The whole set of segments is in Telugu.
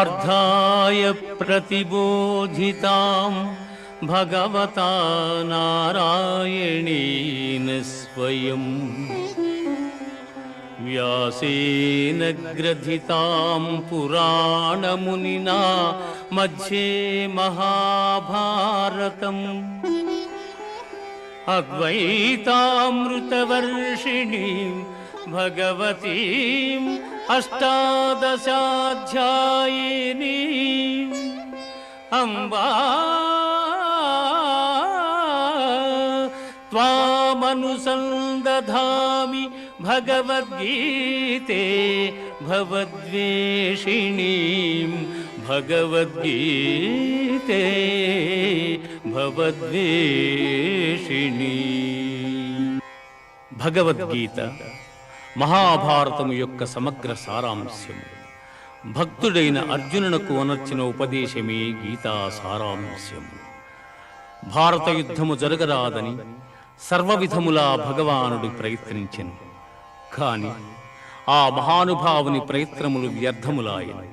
पार्थाय प्रतिबोधितां भगवता नारायणेन स्वयं व्यासेन ग्रथितां पुराणमुनिना मध्ये महाभारतम् अद्वैतामृतवर्षिणीं भगवतीम् अष्टादशाध्यायिनीम् अम्बा त्वामनुसन्दधामि भगवद्गीते भवद्वेषिणीं भगवद्गीते भवद्वेषिणी। భగవద్గీత మహాభారతము యొక్క సమగ్ర సారాంశము. భక్తుడైన అర్జునునకు అనర్చిన ఉపదేశమే గీతా సారాంశము. భారత యుద్ధము జరగరాదని సర్వవిధములా భగవానుడు ప్రయత్నించెను. కాని ఆ మహానుభావుని ప్రయత్నములు వ్యర్థములాయను.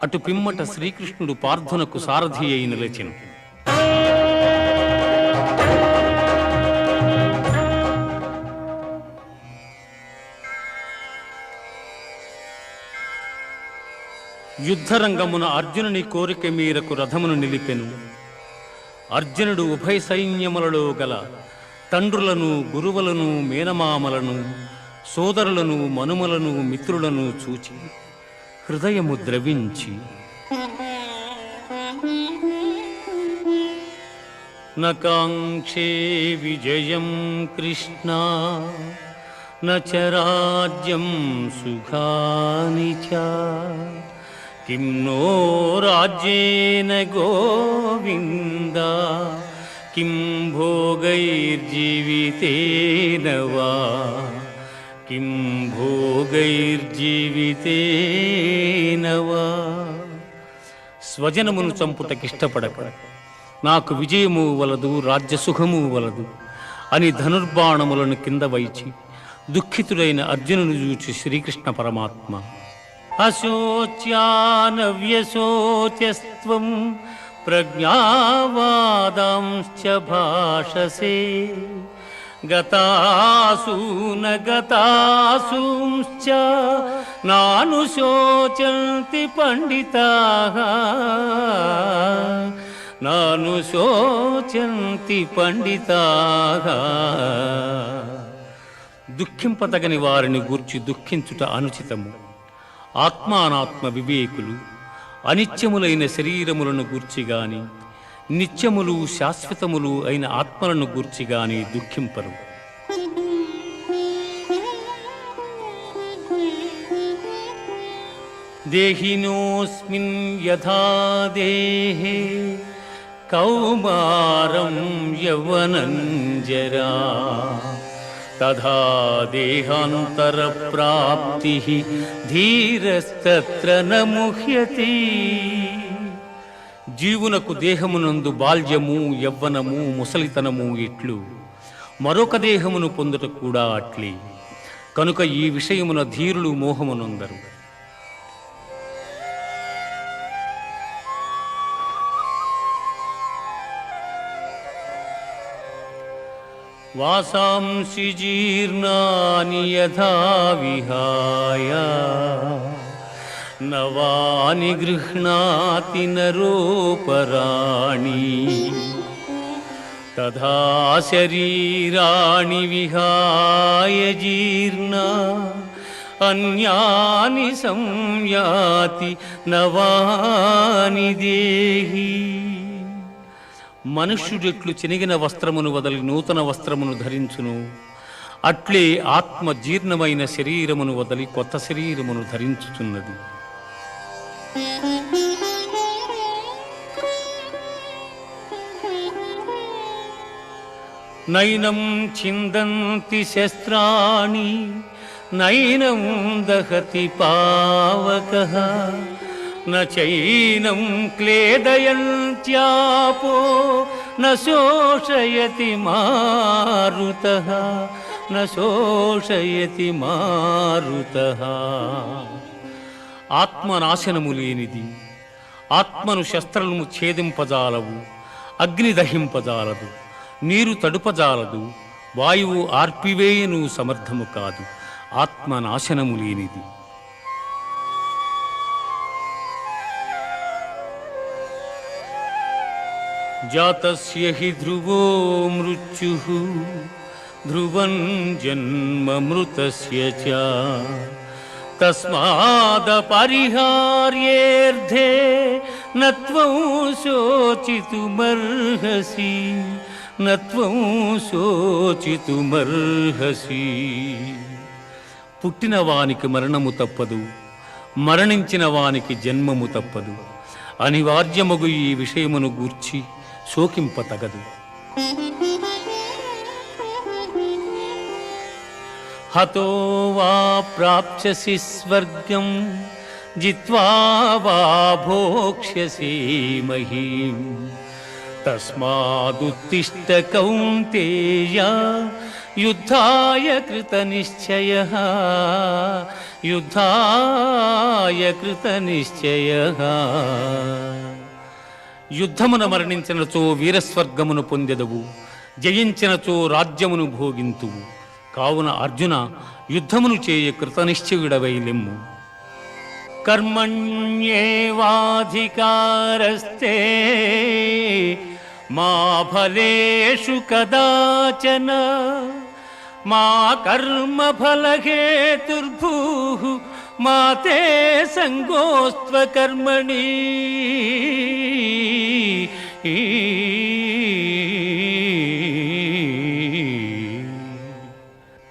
అటు పిమ్మట శ్రీకృష్ణుడు పార్థునకు సారథి అయి నిలిచెను. యుద్ధరంగమున అర్జునుని కోరిక మేరకు రథమును నిలిపెను. అర్జునుడు ఉభయ సైన్యములలో గల తండ్రులను, గురువులను, మేనమామలను, సోదరులను, మనుమలను, మిత్రులను చూచి హృదయము ద్రవించి నకాంక్షే విజయం కృష్ణ నచ రాజ్యం సుఖాని చ కిం నో రాజ్యేన గోవింద కిం భోగైర్జీవితేన వా కిం భోగైర్జీవితేన వా. స్వజనమును చంపుటకిష్టపడక నాకు విజయము వలదు, రాజ్యసుఖము వలదు అని ధనుర్బాణములను కింద వైచి దుఃఖితుడైన అర్జునుని చూచి శ్రీకృష్ణ పరమాత్మ అశోచ్యానవ్యశోచ్యస్త్వం ప్రజ్ఞావాదాంశ్చ భాషసే గతాసూన గతాసూంశ్చ నానుశోచంతి పండితాః నానుశోచంతి పండితాః. దుఃఖింపతగని వారిని గూర్చి దుఃఖించుట అనుచితము. ఆత్మానాత్మ వివేకులు అనిత్యములైన శరీరములను గూర్చి గాని, నిత్యములు శాశ్వతములు అయిన ఆత్మలను గూర్చి గాని దుఃఖింపరు. దేహినోస్మిన్ యథా దేహే కౌమారం యవ్వనం జరా తథా దేహాంతర ప్రాప్తి ధీరస్తత్ర న ముహ్యతి. జీవునకు దేహమునందు బాల్యము, యవ్వనము, ముసలితనము ఇట్లు మరొక దేహమును పొందుట కూడా అట్లే. కనుక ఈ విషయమున ధీరులు మోహమునందరు. వాసాంసి జీర్ణాని యథా విహాయ నవాని గృహ్ణాతి నరోపరాణి తథా శరీరాణి విహాయ జీర్ణ అన్యాని సంయాతి నవాని దేహి. మనుష్యుడెట్లు చినిగిన వస్త్రమును వదలి నూతన వస్త్రమును ధరించును, అట్లే ఆత్మ జీర్ణమైన శరీరమును వదలి కొత్త శరీరమును ధరించుచున్నది. నైనం ఛిందంతి శస్త్రాణి నైనం దహతి పావకః నైనం క్లేదయంత్యాపో న శోషయతి మారుతః న శోషయతి మారుతః. ఆత్మనాశనము లేనిది, ఆత్మను శస్త్రము ఛేదింపజాలవు, అగ్ని దహింపజాలదు, నీరు తడుపజాలదు, వాయువు ఆర్పివేయను సమర్థము కాదు. ఆత్మ నాశనము లేనిది. జాతస్య హి ధ్రువో మృత్యుః ధ్రువం జన్మమృతస్య చ తస్మాదపరిహార్యేర్థే నత్వం శోచితుమర్హసి నత్వం శోచితుమర్హసి. పుట్టిన వానికి మరణము తప్పదు, మరణించిన వానికి జన్మము తప్పదు. అనివార్యమగు ఈ విషయమును గూర్చి శోకింపతగదు. హతో వా ప్రాప్స్యసి స్వర్గం జిత్వా వా భోక్ష్యసి మహీం తస్మాదుత్తిష్ట కౌంతేయ యుద్ధాయ కృతనిశ్చయః యుద్ధాయ కృతనిశ్చయః. యుద్ధమున మరణించినచో వీరస్వర్గమును పొందెదవు, జయించినచో రాజ్యమును భోగింతువు. కావున అర్జున, యుద్ధమును చేయ కృతనిశ్చయుడవై లెమ్ము. కర్మణ్యేవాధికారస్తే మా ఫలేషు కదాచన మా కర్మఫలహేతుర్భూః మా తే సంగోస్త్వ కర్మణి.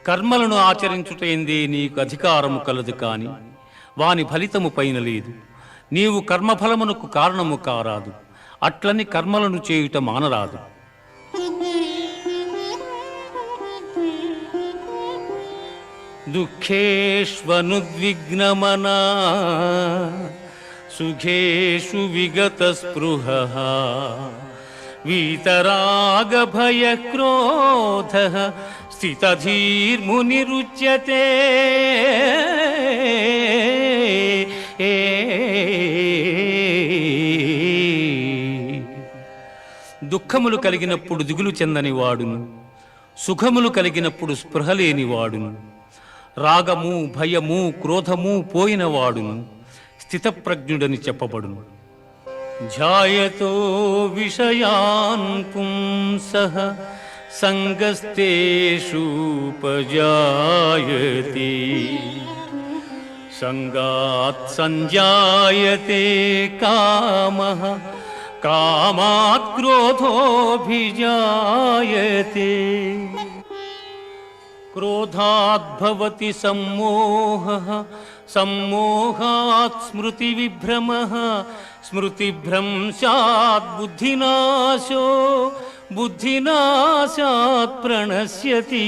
కర్మలను ఆచరించుటేందే నీకు అధికారము కలదు, కాని వాని ఫలితము పైన లేదు. నీవు కర్మఫలమునకు కారణము కారాదు, అట్లని కర్మలను చేయుట మానరాదు. దుఃఖేష్వనుద్విగ్నమనా సుఖేషు విగత స్పృహః వీతరాగభయక్రోధః స్థితధీర్మునిరుచ్యతే. దుఃఖములు కలిగినప్పుడు దిగులు చెందని వాడును, సుఖములు కలిగినప్పుడు స్పృహలేని వాడును, రాగము భయము క్రోధము పోయిన వాడును స్థితప్రజ్ఞుడని చెప్పబడును. ధ్యాయతో విషయాన్ పుంసః సంగస్తేషూపజాయతే సంగాత్ సంజాయతే కామః కామాత్ క్రోధోభిజాయతే. క్రోధాద్భవతి సమ్మోహః సమ్మోహాత్ స్మృతివిభ్రమః స్మృతిభ్రంశాత్ బుద్ధినాశో బుద్ధినాశాత్ ప్రణశ్యతి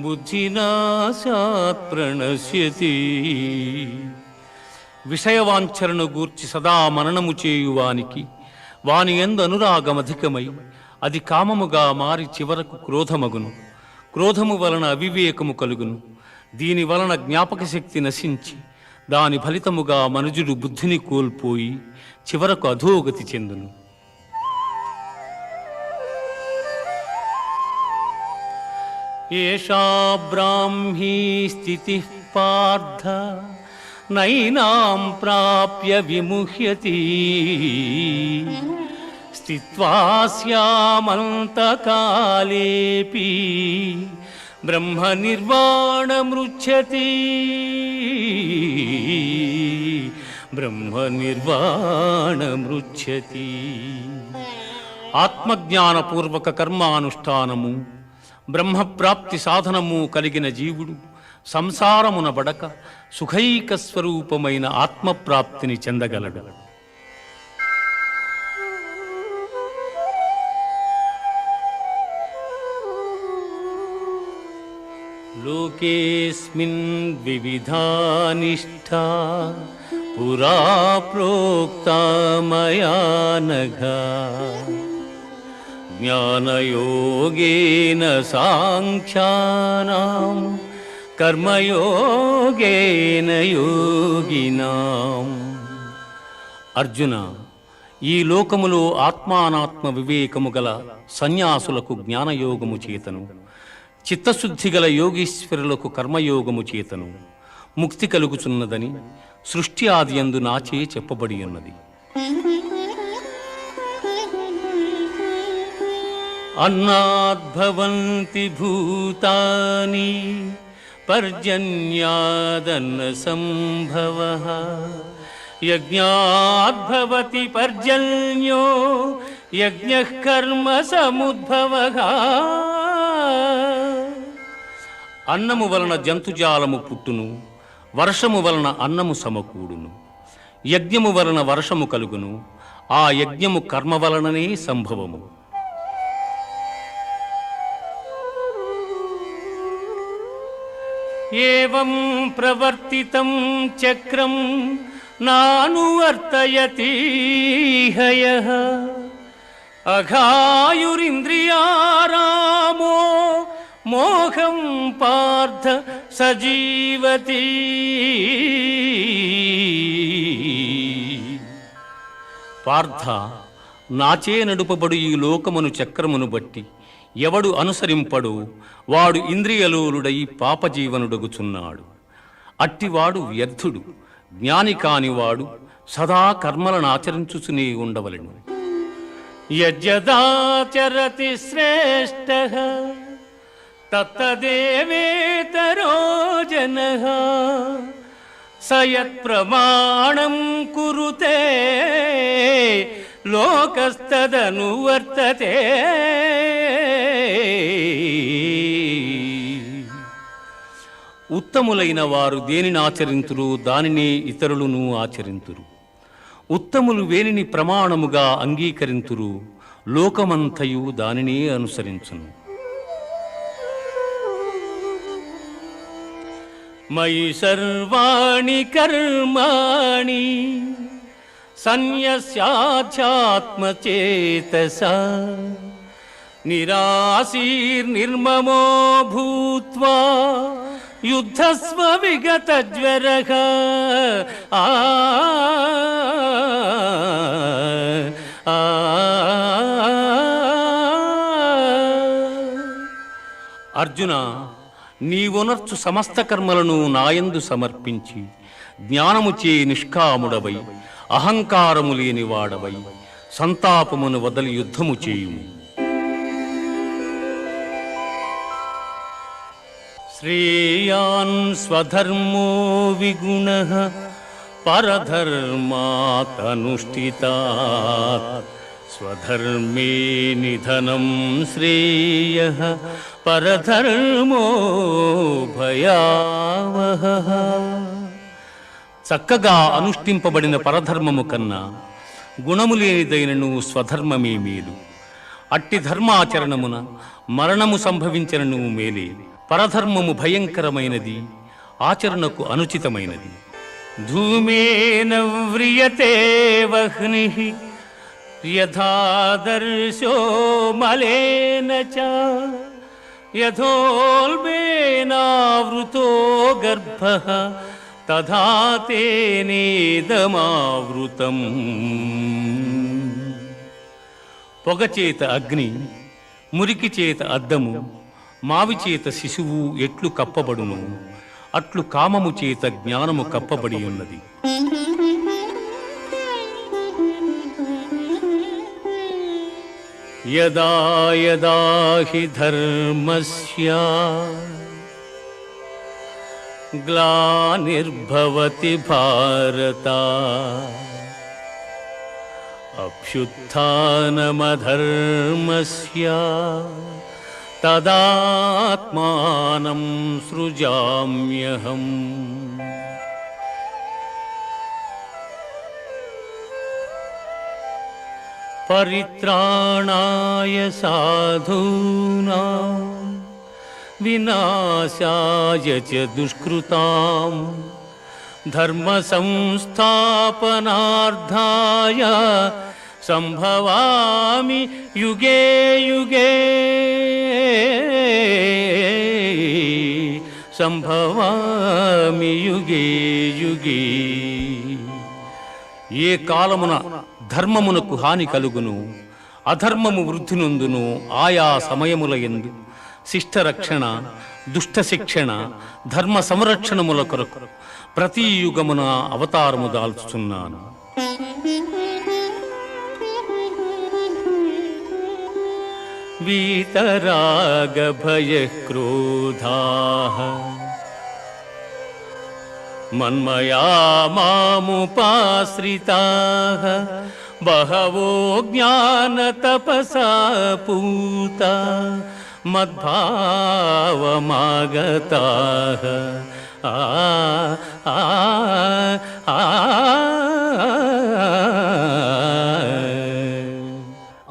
బుద్ధినాశాత్ ప్రణశ్యతి. విషయవాంఛలను గూర్చి సదా మననము చేయువానికి వాని యందు అనురాగమధికమై అది కామముగా మారి చివరకు క్రోధమగును. క్రోధము వలన అవివేకము కలుగును. దీని వలన జ్ఞాపక శక్తి నశించి దాని ఫలితముగా మనుజుడు బుద్ధిని కోల్పోయి చివరకు అధోగతి చెందును. ఏషా బ్రాహ్మీ స్థితిః పార్థ నైనాం ప్రాప్య విముహ్యతి స్థిత్వా స్యామంతకాలేపి బ్రహ్మ నిర్వాణమృచ్ఛతి బ్రహ్మ నిర్వాణమృచ్ఛతి. ఆత్మజ్ఞానపూర్వక కర్మానుష్ఠానము బ్రహ్మప్రాప్తి సాధనము కలిగిన జీవుడు సంసారమున బడక సుఖైక స్వరూపమైన ఆత్మప్రాప్తిని చెందగలడు. లోకేస్మిన్ వివిధా నిష్ఠా పురా ప్రోక్తా మయా నఘ జ్ఞానయోగేన సాంఖ్యానాం కర్మయోగేన యోగినాం అర్జున, ఈ లోకములో ఆత్మానాత్మ వివేకము గల సన్యాసులకు జ్ఞానయోగము చేతను, చిత్తశుద్ధి గల యోగీశ్వరులకు కర్మయోగము చేతను ముక్తి కలుగుచున్నదని సృష్టి ఆదియందు నాచే చెప్పబడి ఉన్నది. అన్నాద్భవంతి భూతాని పర్జన్యాదన్న సంభవః యజ్ఞాద్భవతి పర్జన్యో యజ్ఞః కర్మ సముద్భవః. అన్నము వలన జంతుజాలము పుట్టును, వర్షము వలన అన్నము సమకూడును, యజ్ఞము వలన వర్షము కలుగును, ఆ యజ్ఞము కర్మ వలననే సంభవము. ఏవం ప్రవర్తితం చక్రం నానువర్తయతి హయః అఘాయురింద్రియారామో మోహం పార్థ సజీవతి. పార్థ, నాచే నడుపబడు ఈ లోకమును చక్రమును బట్టి ఎవడు అనుసరింపడు వాడు ఇంద్రియలోలుడై పాపజీవనుడగుచున్నాడు. అట్టివాడు వ్యర్థుడు. జ్ఞాని కానివాడు సదా కర్మలను ఆచరించుచునే ఉండవలెను. యజ్జదాచరతి శ్రేష్ఠః తత్తదేవేతరో జనః స యత్ప్రమాణం కురుతే లోకస్తదనువర్తతే. ఉత్తములైన వారు దేనిని ఆచరింతురు దానినే ఇతరులను ఆచరింతురు. ఉత్తములు వేనిని ప్రమాణముగా అంగీకరింతురు లోకమంతయు దానినే అనుసరించును. మయి సర్వాణి కర్మాణి సన్యస్యాధ్యాత్మచేతసా నిరాశీర్నిర్మమో భూత్వా యుద్ధస్వ విగతజ్వరః. అర్జున, నీవునర్చు సమస్త కర్మలను నాయందు సమర్పించి జ్ఞానముచే నిష్కాముడవై అహంకారము లేనివాడవై సంతాపమును వదలి యుద్ధము చేయుము. శ్రేయాన్ స్వధర్మో విగుణః పరధర్మాత్ అనుష్ఠితాత్ స్వధర్మే నిధనం శ్రేయః పరధర్మో భయావహః. చక్కగా అనుష్ఠింపబడిన పరధర్మము కన్నా గుణము లేనిదైనను స్వధర్మమే మేలు. అట్టి ధర్మాచరణమున మరణము సంభవించనను మేలే. పరధర్మము భయంకరమైనది, ఆచరణకు అనుచితమైనది. ధూమేన వ్రియతే వహ్నిః యథాదర్శో మలేన చ యథోల్బేనావృతో గర్భః తథా తేనేదమావృతం. పొగచేత అగ్ని, మురికి చేత అద్దము, మావి చేత శిశువు ఎట్లు కప్పబడును అట్లు కామము చేత జ్ఞానము కప్పబడి ఉన్నది. యదా యదా హి ధర్మస్య గ్లానిర్భవతి భారత అభ్యుత్థానమధర్మస్య తదాత్మానం సృజామ్యహం. పరిత్రాణాయ సాధూనాం వినాశాయ చ దుష్కృతాం ధర్మ సంస్థాపనార్థాయ సంభవామి యుగే యుగే. సంభవామి యుగే యుగే. ఏ కాలమున ధర్మమునకు హాని కలుగును, అధర్మము వృద్ధి నొందును, ఆయా సమయముల యందు శిష్ట రక్షణ, దుష్ట శిక్షణ, ధర్మ సంరక్షణముల కొరకు ప్రతి యుగమున అవతారము దాల్చుచున్నాను. వీతరాగ భయ క్రోధాః మన్మయా మాముపాశ్రితాః బహవో జ్ఞాన తపసా పూతా మద్భావమాగతాః.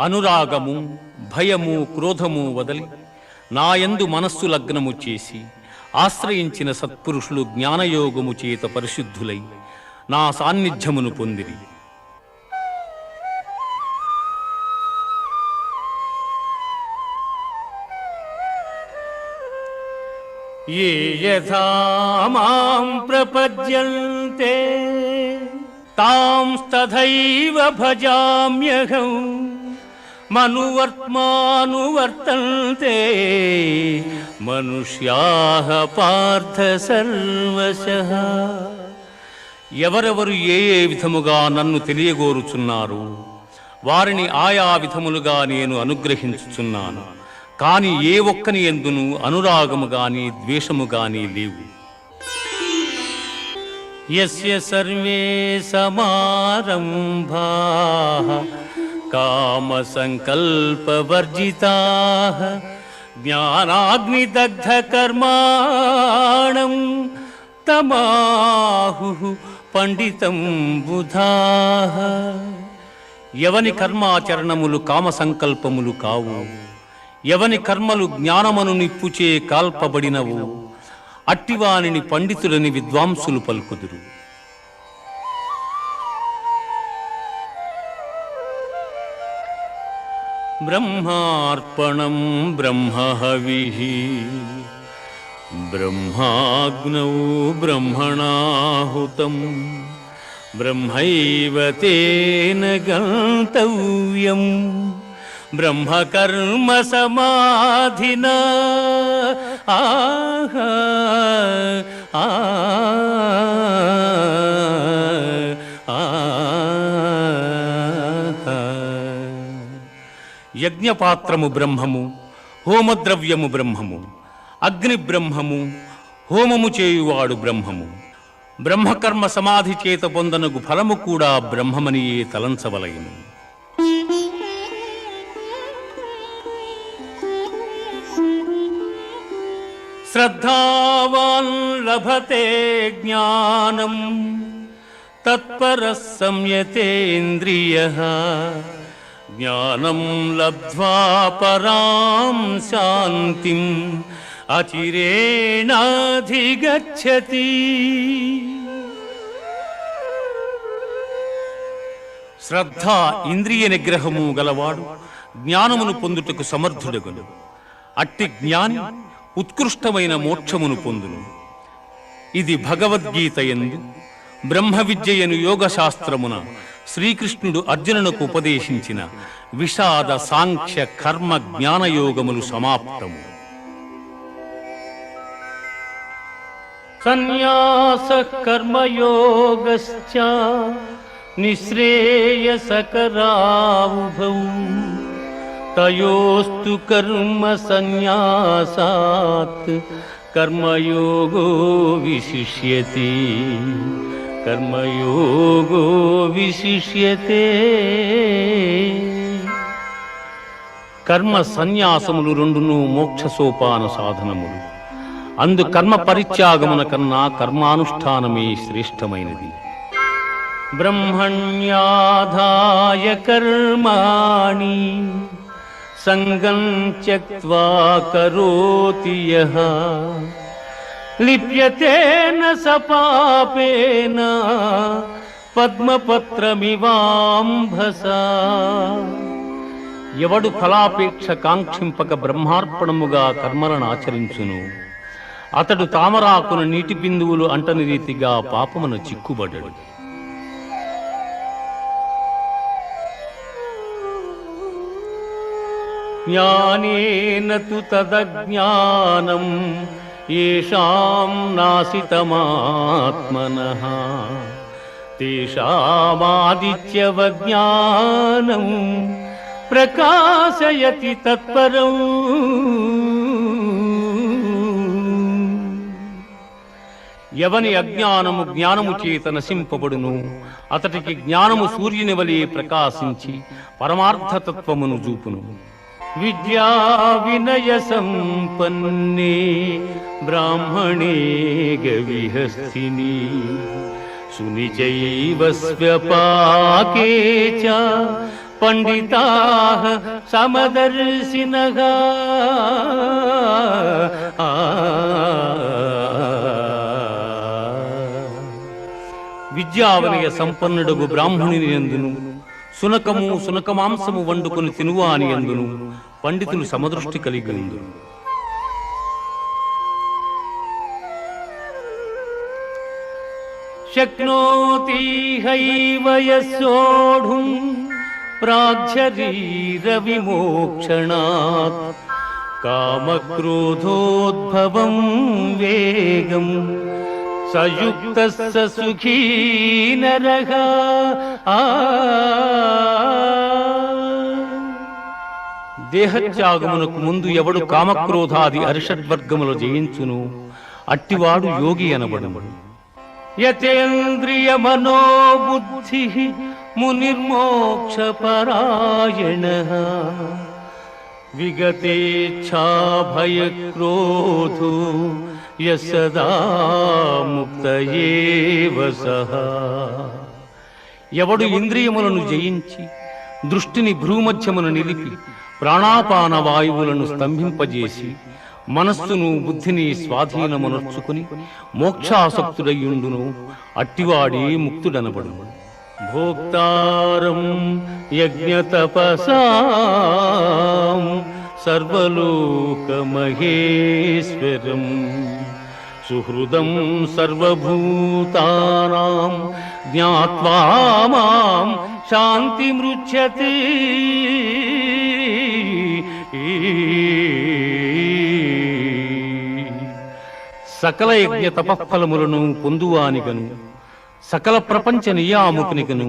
అనురాగము, భయము, క్రోధము వదలి నాయందు మనస్సు లగ్నము చేసి ఆశ్రయించిన సత్పురుషులు జ్ఞానయోగము చేత పరిశుద్ధులై నా సాన్నిధ్యమును పొందిరి. ఏ యథా మాం ప్రపద్యంతే తాంస్తథైవ భజామ్యహం మనువర్త్మానువర్తంతే మనుష్యాః పార్థ సర్వశః. ఎవరెవరు ఏ ఏ విధముగా నన్ను తెలియగోరుచున్నారు వారిని ఆయా విధములుగా నేను అనుగ్రహించుచున్నాను. కాని ఏ ఒక్కని యందును అనురాగము గాని ద్వేషము గాని లేవు. యస్య సర్వే సమారంభాః కామ సంకల్పవర్జితాః జ్ఞానాగ్నిదగ్ధ కర్మాణం తమాహుః పండితం బుధాః. ఎవని కర్మాచరణములు కామ సంకల్పములు కావు, ఎవని కర్మలు జ్ఞానమను నిప్పుచే కాల్పబడినవు, అట్టివానిని పండితులని విద్వాంసులు పలుకుదురు. బ్రహ్మార్పణం బ్రహ్మహవిః బ్రహ్మాగ్నౌ బ్రహ్మణాహుతం బ్రహ్మైవ తేన గంతవ్యం బ్రహ్మకర్మ సమాధినా. యజ్ఞపాత్రము బ్రహ్మము, హోమద్రవ్యము బ్రహ్మము, అగ్ని బ్రహ్మము, హోమము చేయువాడు బ్రహ్మము. బ్రహ్మకర్మ సమాధి చేత పొందనగు ఫలము కూడా బ్రహ్మమనియే తలంచవలయును. శ్రద్ధావాన్ లభతే జ్ఞానం తత్పరః సంయతేంద్రియః జ్ఞానం లబ్ధ్వా పరాం శాంతిం అచిరేణాధిగచ్చతి. శ్రద్ధ ఇంద్రియ నిగ్రహము గలవాడు జ్ఞానమును పొందుటకు సమర్థుడగును. అట్టి జ్ఞాని ఉత్కృష్టమైన మోక్షమును పొందును. ఇది భగవద్గీత యందు బ్రహ్మ విద్యయను యోగశాస్త్రమున శ్రీకృష్ణుడు అర్జునునకు ఉపదేశించిన విషాద సాంఖ్య కర్మ జ్ఞానయోగములు సమాప్తము. సన్యాసః కర్మయోగశ్చ నిశ్రేయసకరావుభౌ తయోస్తు కర్మ సన్యాసాత్ కర్మయోగో విశిష్యతే. కర్మయోగో విశిష్యతే. కర్మ సన్యాసములు రెండును మోక్ష సోపాన సాధనములు. అందు కర్మ పరిత్యాగమున కన్నా కర్మానుష్ఠానమే శ్రేష్టమైనది. బ్రహ్మణ్యాధాయ కర్మాణి సంగం త్యక్త్వా కరోతి యః లిప్యతేన స పాపేన పద్మపత్రమివాంభసా. ఎవడు ఫలాపేక్ష కాంక్షింపక బ్రహ్మార్పణముగా కర్మలను ఆచరించును అతడు తామరాకున నీటి బిందువులు అంటని రీతిగా పాపమున చిక్కుబడ్డడు. జ్ఞానేన తు తదజ్ఞానం యేషాం నాసితమాత్మనః తేషామాదిత్యవజ్ఞానం ప్రకాశయతి తత్పరం. ఎవని అజ్ఞానము జ్ఞానము చేత నశింపబడును అతడికి జ్ఞానము సూర్యుని వలె ప్రకాశించి పరమార్థతత్వమును చూపును. విద్యా వినయ సంపన్నే బ్రాహ్మణే గవిహస్తిని సునిచైవ స్వ్యపాకే చ పండితాః సమదర్శినః. విద్యావనయ సంపన్నుడగు బ్రాహ్మణుని యందును సునకము సునకమాంసము వండుకొని తినువాని యందును పండితులు సమదృష్టి కలిగి ఉందురు. శక్నోతి హైవ యస్సోఢుం ప్రాగ్శరీర విమోక్షణాత్ కామక్రోధోద్భవం వేగం సయుక్తస్స సుఖీ నరః. దేహత్యాగమునకు ముందు ఎవడు కామక్రోధాది అరిషడ్వర్గములు జయించును అట్టివాడు యోగి అనబడును. యతేంద్రియ మనోబుద్ధి మునిర్మోక్షపరాయణః విగతేచ్ఛాభయక్రోధో యసదా ముక్త ఏవ సః. ఎవడు ఇంద్రియములను జయించి దృష్టిని భ్రూమధ్యమును నిలిపి ప్రాణాపాన వాయువులను స్తంభింపజేసి మనస్సును బుద్ధిని స్వాధీనమునర్చుకుని మోక్షాసక్తుడయ్యుండును అట్టివాడే ముక్తుడనబడును. భోక్తారం యజ్ఞతపసాం సర్వలోకమహేశ్వరం సుహృదం సర్వభూతానాం జ్ఞాత్వా మాం శాంతిమృచ్యతే. సకల యజ్ఞ తపఫలములను పొందువానిగను సకల ప్రపంచ నియామకునిగను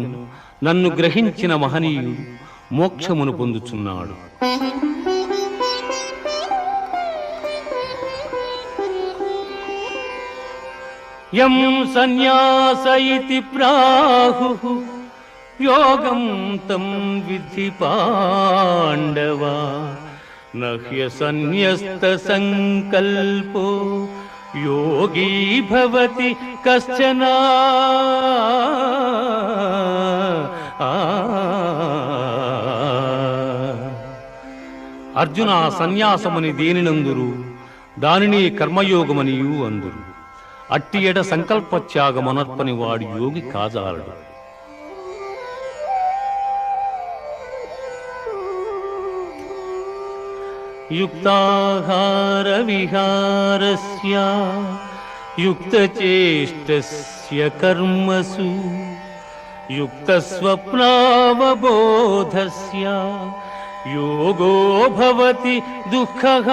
నన్ను గ్రహించిన మహనీయుడు మోక్షమును పొందుచున్నాడు. యం సన్యాస ఇతి ప్రాహుః యోగం తం విద్ధి పాండవ నహ్య సన్యస్త సంకల్పో యోగీ భవతి కశ్చన. అర్జున, సన్యాసమని దేనినందురు దానిని కర్మయోగమనియు అందురు. అట్టి ఎడ సంకల్పత్యాగమనర్పని వాడు యోగి కాజాలడు. యుక్తాహార విహారస్య యుక్తచేష్టస్య కర్మసు యుక్తస్వప్నావబోధస్య యోగో భవతి దుఃఖః.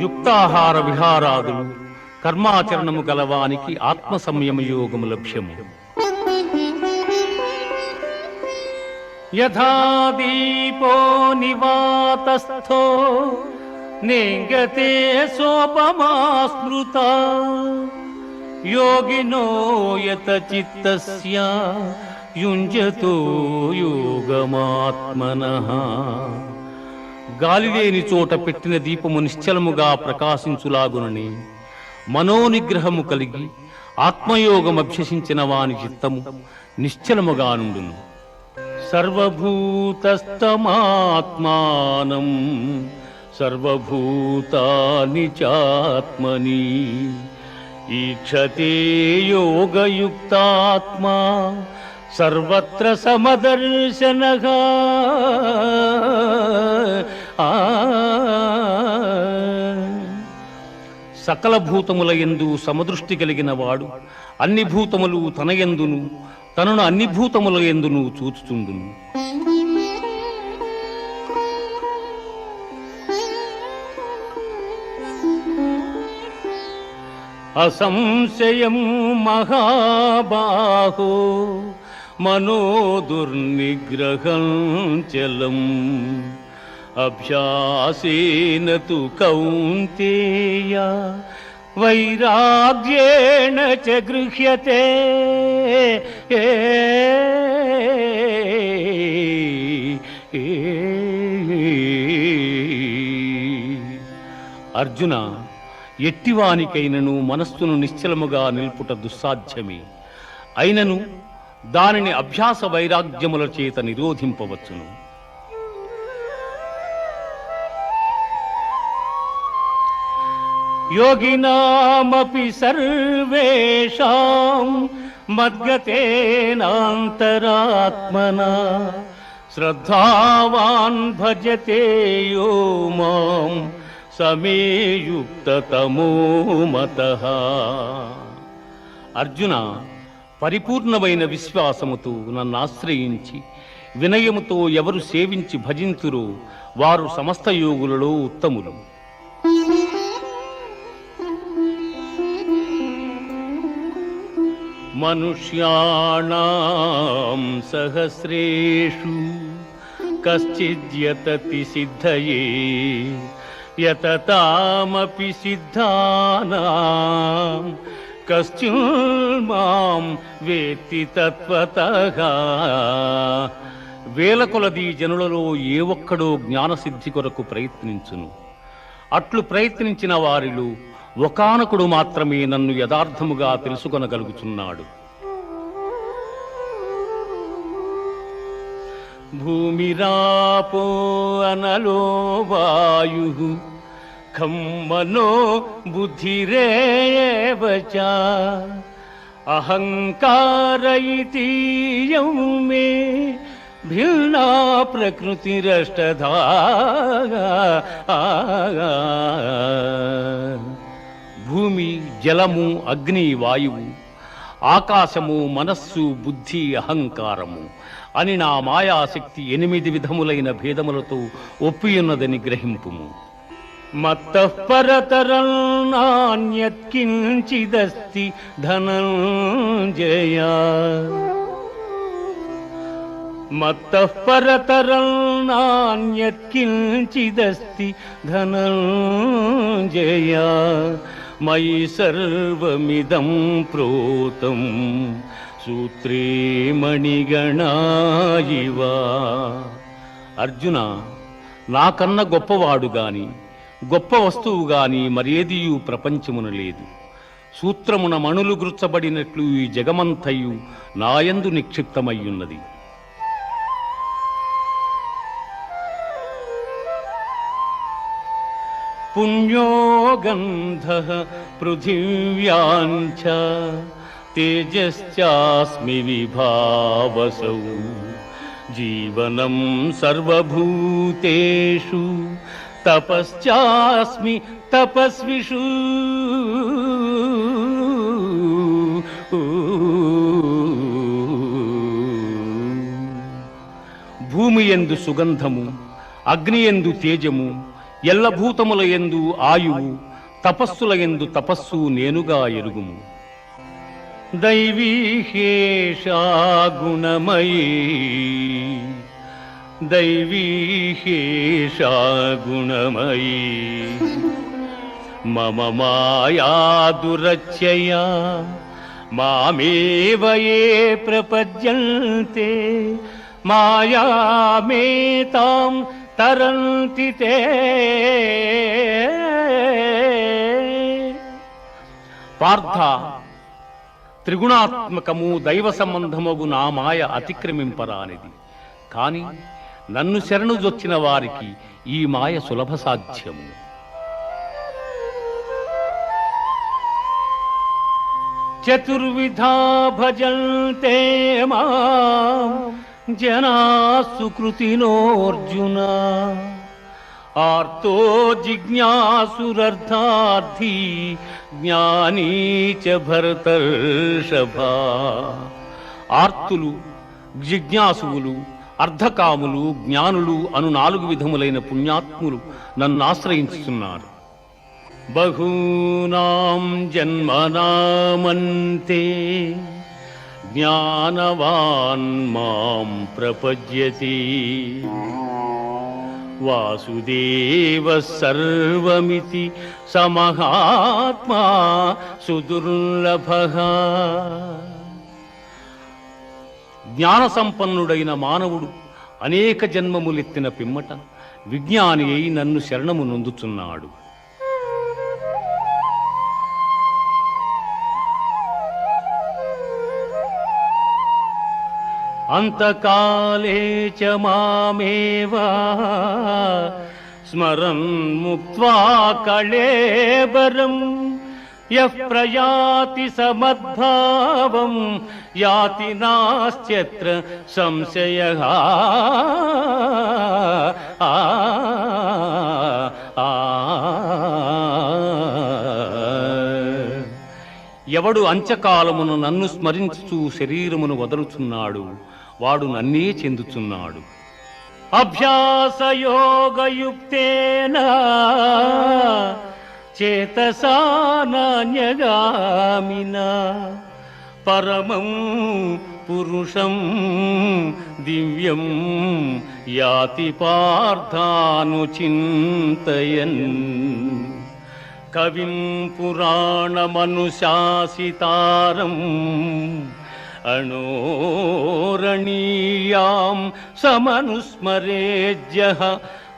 యుక్తాహార విహారాదులు కర్మాచరణము గలవానికి ఆత్మ సంయమ యోగము లక్ష్యము. యథా దీపో నివాతస్థో నేంగతే సోపమా స్మృతా యోగినో యత చిత్తస్య యుంజతో యోగమాత్మనః. గాలిలేని చోట పెట్టిన దీపము నిశ్చలముగా ప్రకాశించులాగునని మనోనిగ్రహము కలిగి ఆత్మయోగమభ్యసించిన వాని చిత్తము నిశ్చలముగా నుండును. సర్వభూతస్తమాత్మానం సర్వభూతాని చాత్మని ఈక్షతే యోగయుక్తాత్మా సర్వత్ర సమదర్శనః. సకల భూతముల యందు సమదృష్టి కలిగిన వాడు అన్ని భూతములు తన యందును తనను అన్ని భూతముల యందును చూచుచుండును. అసంశయం మహాబాహో మనోదుర్నిగ్రహం చలం అభ్యాసేన తు కౌంతేయ వైరాగ్యేణ చ గృహ్యతే. అర్జున, ఎట్టివానికైనను మనస్సును నిశ్చలముగా నిల్పుట దుస్సాధ్యమే. అయినను దానిని అభ్యాస వైరాగ్యముల చేత నిరోధింపవచ్చును. యోగినామపి సర్వేషాం మద్గతేనాంతరాత్మనా శ్రద్ధావాన్ భజతే యో మాం సమే యుక్తతమో మతః. అర్జున, పరిపూర్ణమైన విశ్వాసముతో నన్ను ఆశ్రయించి వినయముతో ఎవరు సేవించి భజింతురో వారు సమస్త యోగులలో ఉత్తములు. మనుష్యాణాం సహస్రేషు కశ్చిద్యతతి సిద్ధయే యతతామపి సిద్ధానాం కశ్చిన్మాం వేత్తి తత్వతః. వేల కొలది జనులలో ఏ ఒక్కడో జ్ఞానసిద్ధి కొరకు ప్రయత్నించును. అట్లు ప్రయత్నించిన వారిలో ఒకానొకడు మాత్రమే నన్ను యథార్థముగా తెలుసుకొనగలుగుచున్నాడు. భూమిరాపో అనలో వాయుః ఖం మనో బుద్ధిరేవ చ అహంకార ఇతీయం మే భిన్నా ప్రకృతిరష్టధా. భూమి, జలము, అగ్ని, వాయువు, ఆకాశము, మనస్సు, బుద్ధి, అహంకారము అని నా మాయాశక్తి 8 విధములైన భేదములతో ఒప్పియున్నదని గ్రహింపుము. మత్తః పరతరం నాన్యత్ కించిదస్తి ధనంజయ. మత్తః పరతరం నాన్యత్ కించిదస్తి ధనంజయ. మయి సర్వమిదం ప్రోతం సూత్రే మణిగణా ఇవ. అర్జున, నాకన్న గొప్పవాడు గాని గొప్ప వస్తువు గాని మరేదియు ప్రపంచమున లేదు. సూత్రమున మణులు గుర్చబడినట్లు ఈ జగమంతయు నాయందు నిక్షిప్తమయ్యున్నది. పుణ్యో గంధః పృథివ్యాంచ తేజశ్చాస్మి విభావసౌ జీవనం సర్వభూతేషు తపశ్చాస్మి తపస్విషు. భూమి యందు సుగంధము, అగ్ని యందు తేజము, ఎల్లభూతముల యందు ఆయువు, తపస్సుల యందు తపస్సు నేనుగా ఎరుగుము. దైవీహేషా గుణమయీ దైవీహేషా గుణమయీ మమ మాయా దురచ్చయా మామేవ యే ప్రపద్యంతే మాయామేతాం తరంతి తే. పార్థ, త్రిగుణాత్మకము దైవ సంబంధమగు నా మాయ అతిక్రమింపరానిది. కాని నన్ను శరణు జొచ్చిన వారికి ఈ మాయ సులభ సాధ్యము. చతుర్విధా భజంతే మాం జనా సుకృతినోర్జున ఆర్తో జిజ్ఞాసురర్థార్థి జ్ఞానీ చ భరతర్షభా. ఆర్తులు, జిజ్ఞాసువులు, అర్ధకాములు, జ్ఞానులు అను 4 విధములైన పుణ్యాత్ములు నన్ను ఆశ్రయించుతున్నారు. బహూనాం జన్మనామంతే జ్ఞానవాన్ మాం ప్రపద్యతే వాసుదేవ సర్వమితి సమహాత్మా సుదుర్లభః. జ్ఞాన సంపన్నుడైన మానవుడు అనేక జన్మములెత్తిన పిమ్మట విజ్ఞాని అయి నన్ను శరణము నొందుచున్నాడు. అంతకాలే చ మామేవా స్మరన్ ముక్త్వా కళేబరం యః ప్రయాతి సమద్భావం యాతి నాస్త్యత్ర సంశయః. ఎవడు అంత్యకాలమును నన్ను స్మరించుచూ శరీరమును వదలుచున్నాడు వాడు నన్నే చెందుచున్నాడు. అభ్యాసయోగయుక్తేన చేతసా నాన్యగామినా పరమం పురుషం దివ్యం యాతి పార్థానుచింతయన్. కవిం పురాణమనుశాసితారం అణోరణీయాం సమనుస్మరేజ్యః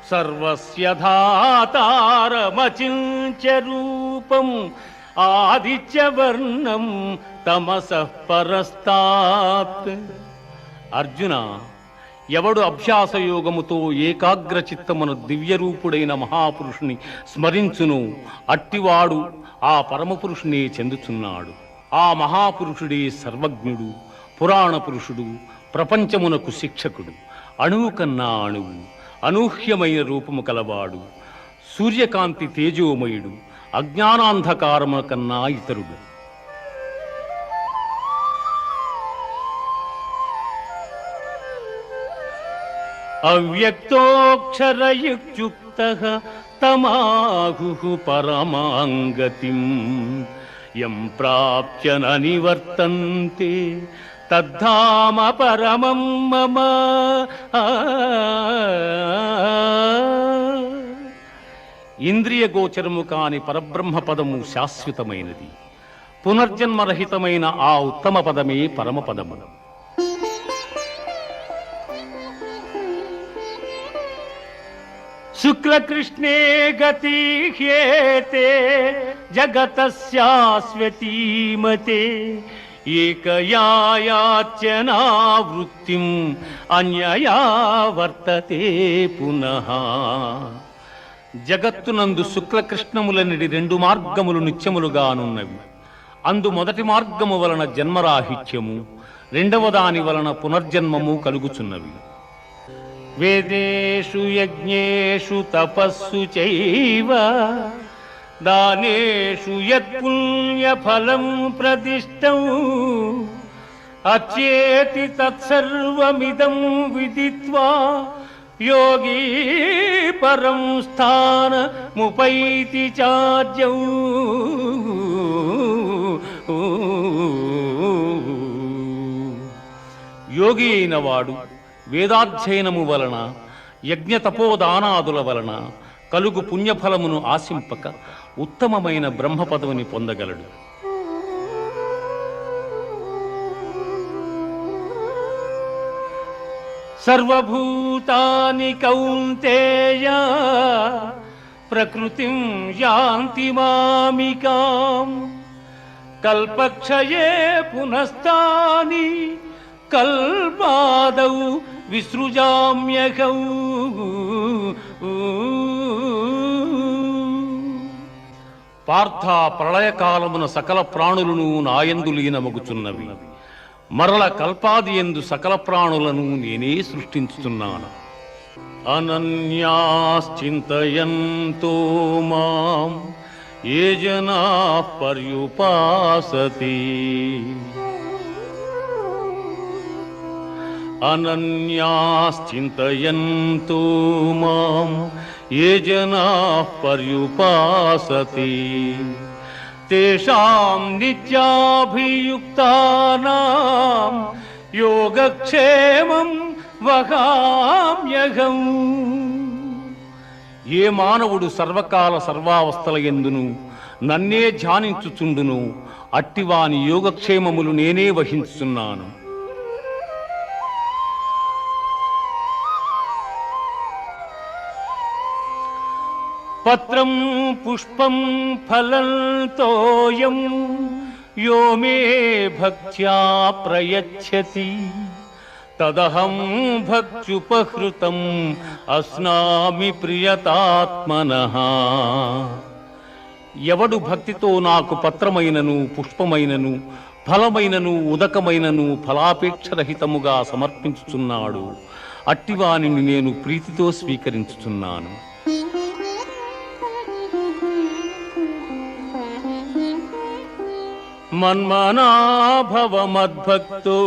సర్వస్య ధాతారమచింత్య రూపం ఆదిత్యవర్ణం తమసః పరస్తాత్. అర్జున, ఎవడు అభ్యాసయోగముతో ఏకాగ్ర చిత్తమున దివ్యరూపుడైన మహాపురుషుని స్మరించును అట్టివాడు ఆ పరమపురుషునే చెందుచున్నాడు. ఆ మహాపురుషుడే సర్వజ్ఞుడు, పురాణ పురుషుడు, ప్రపంచమునకు శిక్షకుడు, అణువు కన్నా అణువు, అనూహ్యమైన రూపము కలవాడు, సూర్యకాంతి తేజోమయుడు, అజ్ఞానాంధకారము కన్నా ఇతరుడు. అవ్యక్తోక్షరయుక్తః తమాహుః పరమాంగతిం యం ప్రాప్య న నివర్తంతే తద్ధామ పరమం మమ. ఇంద్రియ గోచరము కాని పరబ్రహ్మ పదము శాశ్వతమైనది. పునర్జన్మరహితమైన ఆ ఉత్తమ పదమే పరమపదము. శుక్లకృష్ణే గతి హ్యేతే జగతస్యాస్వతీమతే ఏకయాయాచ్యనావృత్తిం అన్యయా వర్తతే పునః. జగత్తునందు శుక్లకృష్ణములనిడి 2 మార్గములు నిత్యములుగానున్నవి. అందు మొదటి మార్గము వలన జన్మరాహిత్యము, రెండవ దాని వలన పునర్జన్మము కలుగుచున్నవి. వేదేషు యజ్ఞేషు తపస్సు చైవ దానేషు యత్పుణ్యఫలం ప్రదిష్టం అచ్యేతి తత్సర్వమిదం విదిత్వా యోగీ పరం స్థానముపైతి చార్యం. యోగి అయిన వాడు వేదాధ్యయనము వలన, యజ్ఞతపోదానాదుల వలన కలుగు పుణ్యఫలమును ఆశింపక ఉత్తమమైన బ్రహ్మ పదవిని పొందగలడు. సర్వభూతాని కౌంతేయ ప్రకృతిం యాంతి మామికాం కల్పక్షయే పునస్తాని కల్పాదౌ విసృజామ్యహం. పార్థ, ప్రళయకాలమున సకల ప్రాణులను నాయందు లీనమగుచున్నవి. మరల కల్పాది యందు సకల ప్రాణులను నేనే సృష్టించుతున్నాను. అనన్యాశ్చింతయంతో మాం ఏ జనాః పర్యుపాసతే అనన్యాశ్చింతయంతో మాం ఏ జనాః పర్యుపాసతే తేషాం నిత్యాభియుక్తానాం యోగక్షేమం వహామ్యహం. ఏ మానవుడు సర్వకాల సర్వావస్థల యందును నన్నే ధ్యానించుచుండును అట్టివాని యోగక్షేమములు నేనే వహించుచున్నాను. పత్రం పుష్పం ఫలం తోయం యో మే భక్త్యా ప్రయచ్చతి తదహం భక్త్యుపహృతం అస్నామి ప్రియతాత్మనః. ఎవడు భక్తితో నాకు పత్రమైనను పుష్పమైనను ఫలమైనను ఉదకమైనను ఫలాపేక్షరహితముగా సమర్పించుచున్నాడు అట్టివానిని నేను ప్రీతితో స్వీకరించుచున్నాను. మన్మనా భవ మద్భక్తో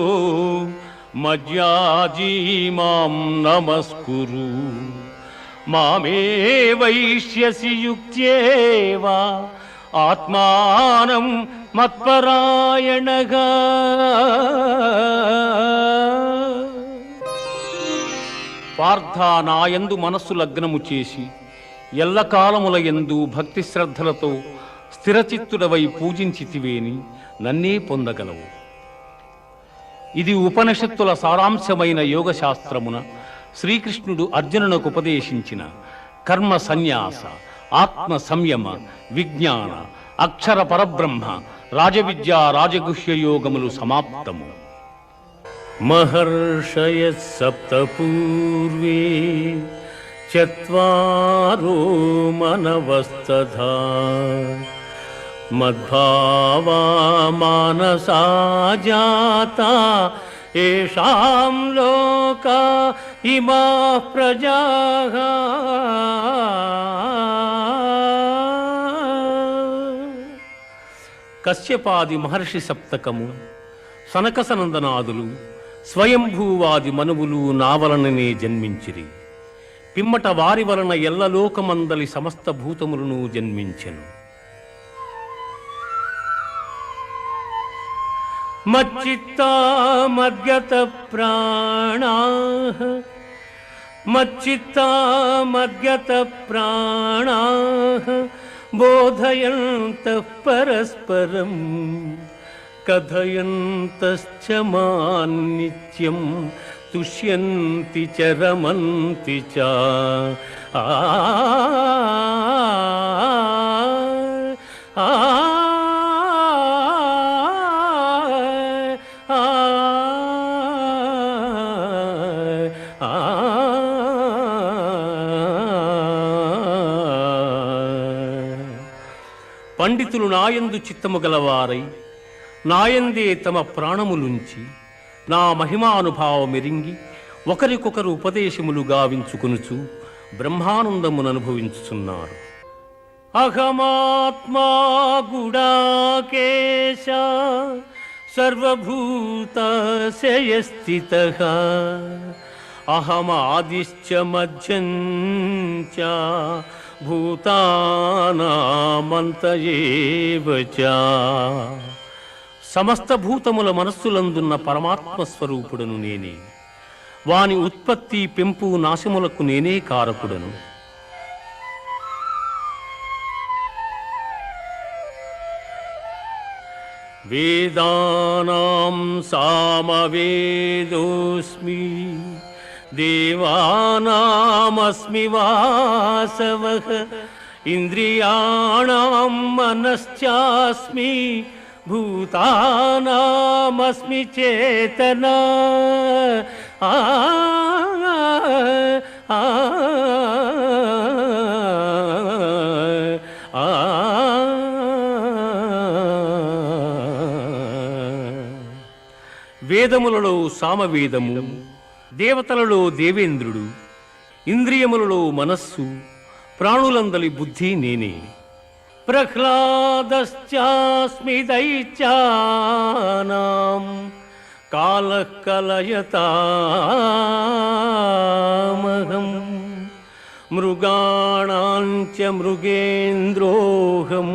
మజ్యాజీ మాం నమస్కురు మామే వైష్యసి యుక్త్యేవ ఆత్మానం మత్పరాయణగా. పార్థ నాయందు మనస్సు లగ్నము చేసి ఎల్లకాలముల యందు భక్తి శ్రద్ధలతో స్థిరచిత్తుడవై పూజించితివేని నన్నే పొందగలవు. ఇది ఉపనిషత్తుల సారాంశమైన యోగశాస్త్రమున శ్రీకృష్ణుడు అర్జునునకు ఉపదేశించిన కర్మ సన్యాస, ఆత్మ సంయమ, విజ్ఞాన, అక్షర పరబ్రహ్మ, రాజవిద్య, రాజగుహ్య యోగములు సమాప్తము. మహర్షయ సప్త పూర్వే చత్వారో మనవస్తథా మద్భావా మానసా జాతా ఏషాం లోకా ఇమాః ప్రజాః. కశ్యపాది మహర్షి సప్తకము, సనకసనందనాదులు, స్వయంభూవాది మనువులు నా వలననే జన్మించిరి. పిమ్మట వారి వలన ఎల్లలోకమందలి సమస్త భూతములను జన్మించెను. మచ్చిత్తా మద్గత ప్రాణాః బోధయంతః పరస్పరం కథయంతశ్చ మాం నిత్యం తుష్యంతి చ రమంతి చ. పండితులు నాయందు చిత్తము గలవారై నాయందే తమ ప్రాణములుంచి నా మహిమానుభావమెరింగి ఒకరికొకరు ఉపదేశములు గావించుకొనుచు బ్రహ్మానందముననుభవించుచున్నారు. అహమాత్మా గుడాకేశ సర్వభూతశయ స్థితః అహమాదిశ్చ మధ్యం చ భూతానామంత ఏవ చ. సమస్త భూతముల మనస్సులందున్న పరమాత్మ స్వరూపుడను నేనే. వాని ఉత్పత్తి, పెంపు, నాశములకు నేనే కారకుడను. వేదానాం సామవేదోస్మి దేవానామస్మి వాసవః ఇంద్రియాణాం మనశ్చాస్మి భూతానామస్మి చేతనా. వేదములలో సామవేదము, దేవతలలో దేవేంద్రుడు, ఇంద్రియములలో మనస్సు, ప్రాణులందలి బుద్ధి నేనే. ప్రహ్లాదశ్చాస్మి దైత్యానాం కాలః కలయతామహం మృగాణాంచ మృగేంద్రోహం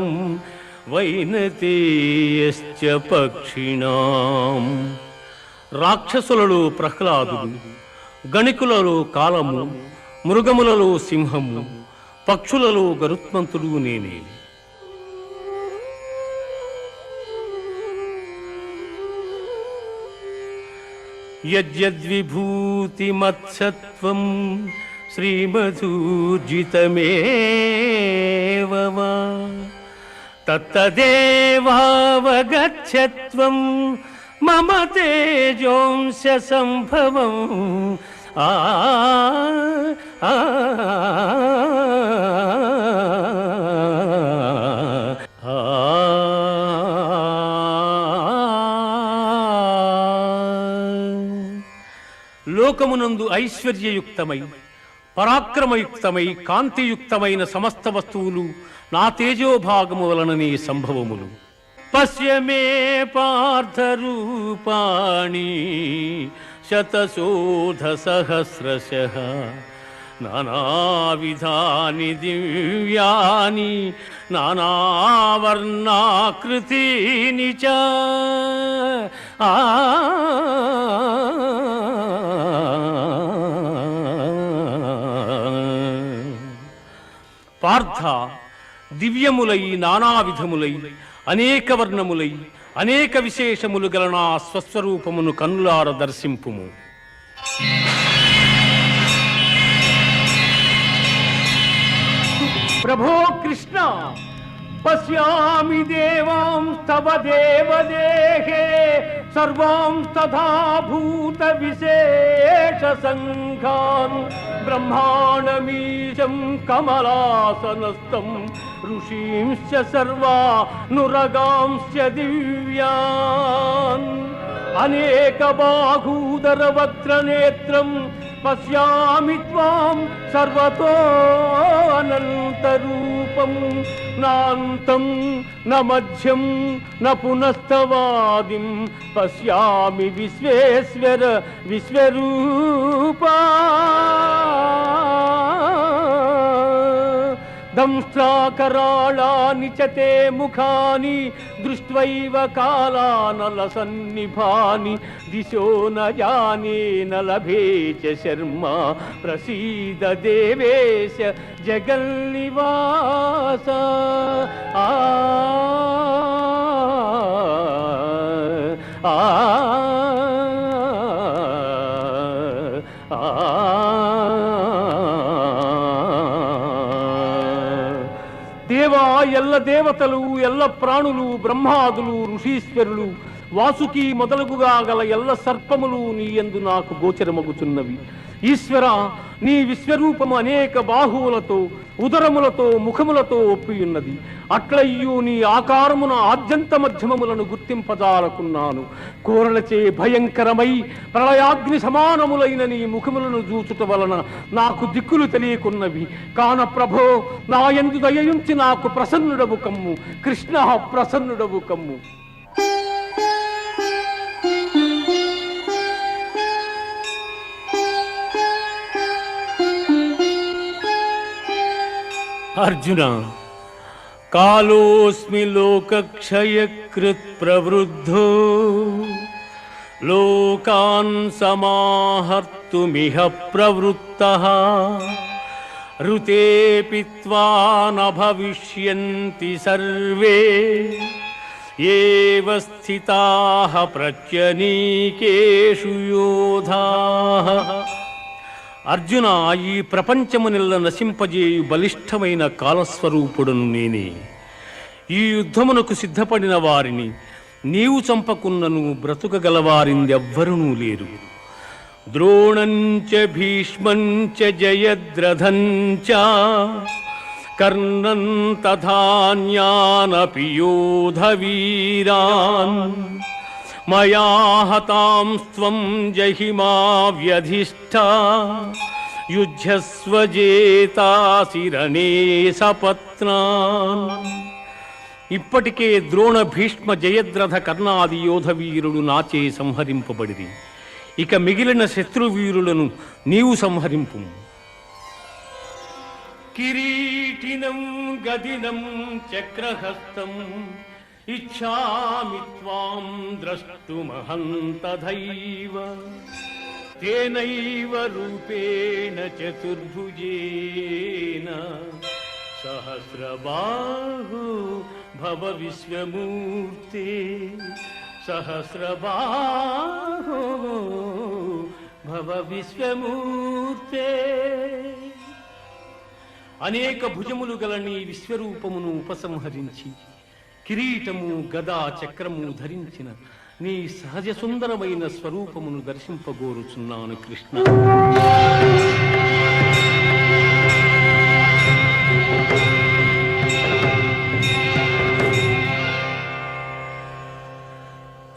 వైనతేయశ్చ పక్షిణాం. రాక్షసులలో ప్రహ్లాదుడు, గణికులలో కాలము, మృగములలో సింహము, పక్షులలో గరుత్మంతుడు నేనే. యద్యద్విభూతిమత్సత్వం శ్రీమధూర్జితమేవ వా తత్తదేవావగచ్చత్వం మమ తేజోంశ సంభవం. ఆ లోకమునందు ఐశ్వర్యయుక్తమై, పరాక్రమయుక్తమై, కాంతియుక్తమైన సమస్త వస్తువులు నా తేజోభాగము వలననే సంభవములు. పశ్య మే పార్థరూపాణి శతశోధ సహస్రశః నానావిధాని దివ్యాని నానావర్ణాకృతీని చ. పార్థ, దివ్యములై, నానావిధములై, అనేక వర్ణములై, అనేక విశేషములు గల నా స్వస్వరూపమును కన్నులార దర్శింపుము. ప్రభో కృష్ణ, పశ్యామి దేవాంస్తవ దేవదేహే సర్వాంస్తథా భూత విశేష సంఘాన్ బ్రహ్మాణమీశం కమలాసనస్థం ఋషీంశ్చ సర్వానురగాంశ్చ దివ్యాన్ అనేక బాహూదర వక్త్రనేత్రం పశ్యామి త్వాం సర్వతో అనంతరూపం నాంతం న మధ్యం న పునస్తవాదిం పశ్యామి విశ్వేశ్వర విశ్వరూపా. దంష్ట్రాకరాళాని చ తే ముఖాని దృష్ట్వైవ కాలానలసన్నిభాని దిశో న జానే న లభే చ శర్మా ప్రసీద దేవేశ జగన్నివాస. ఆ ఆ దేవా, ఎల్ల దేవతలు, ఎల్ల ప్రాణులు, బ్రహ్మాదులు, ఋషీశ్వరులు, వాసుకి మొదలగుగా గల ఎల్ల సర్పములు నీ యందు నాకు గోచరమగుచున్నవి. ఈశ్వర, నీ విశ్వరూపము అనేక బాహువులతో, ఉదరములతో, ముఖములతో ఒప్పియున్నది. అట్లయ్యూ నీ ఆకారమున ఆద్యంత మధ్యమములను గుర్తింపజాలకున్నాను. కోరలచే భయంకరమై ప్రళయాగ్ని సమానములైన నీ ముఖములను చూచుట వలన నాకు దిక్కులు తెలియకున్నవి. కాన ప్రభో, నా యందు దయయుంచి నాకు ప్రసన్నుడవు కమ్ము. కృష్ణ, ప్రసన్నుడవు కమ్ము. అర్జున, కాలోస్మి లోకక్షయకృత్ ప్రవృద్ధో లోకాన్ సమాహర్తుమిహ ప్రవృత్తః ఋతే పిత్వా న భవిష్యంతి సర్వే ఏవ స్థితాః ప్రత్యనీకేషు యోధాః. అర్జున, ఈ ప్రపంచమునెల్ల నశింపజేయు బలిష్టమైన కాలస్వరూపుడును నేనే. ఈ యుద్ధమునకు సిద్ధపడిన వారిని నీవు చంపకున్నను బ్రతుకగలవారిందెవ్వరునూ లేరు. ద్రోణంచ భీష్మంచ జయద్రథంచ కర్ణం తథాన్యానపి యోధవీరాన్ మయా హతాంస్త్వం జహిమా వ్యధిష్ఠా యుద్ధస్వజేతాసిరణే సపత్నాన్. ఇప్పటికే ద్రోణ భీష్మ జయద్రథ కర్ణాది యోధవీరులు నాచే సంహరింపబడిరి. ఇక మిగిలిన శత్రువీరులను నీవు సంహరింపు. కిరీటినం గదినం చక్రహస్తం ఇచ్ఛామి త్వాం ద్రష్టుమహంతథైవ తేనైవ రూపేణ చతుర్భుజేన సహస్రబాహు భవ విశ్వమూర్తే సహస్రబాహు భవ విశ్వమూర్తే. అనేక భుజములు గల నీ విశ్వరూపమును ఉపసంహరించి కిరీటము గదా చక్రము ధరించిన నీ సహజ సుందరమైన స్వరూపమును దర్శింపగోరుచున్నాను కృష్ణ.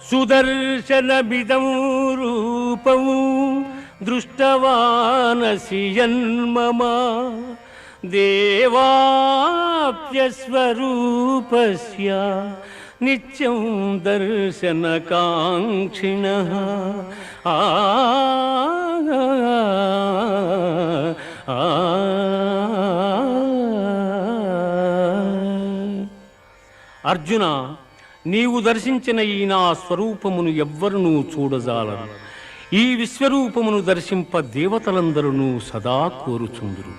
సుదర్శనమిదం రూపం దృష్టవానసి యన్మమ దేవాప్యస్వరూపస్య నిత్యం దర్శనకాంక్షిణః. అర్జున, నీవు దర్శించిన ఈ నా స్వరూపమును ఎవ్వరునూ చూడజాలరు. ఈ విశ్వరూపమును దర్శింప దేవతలందరూ సదా కోరుచుందురు.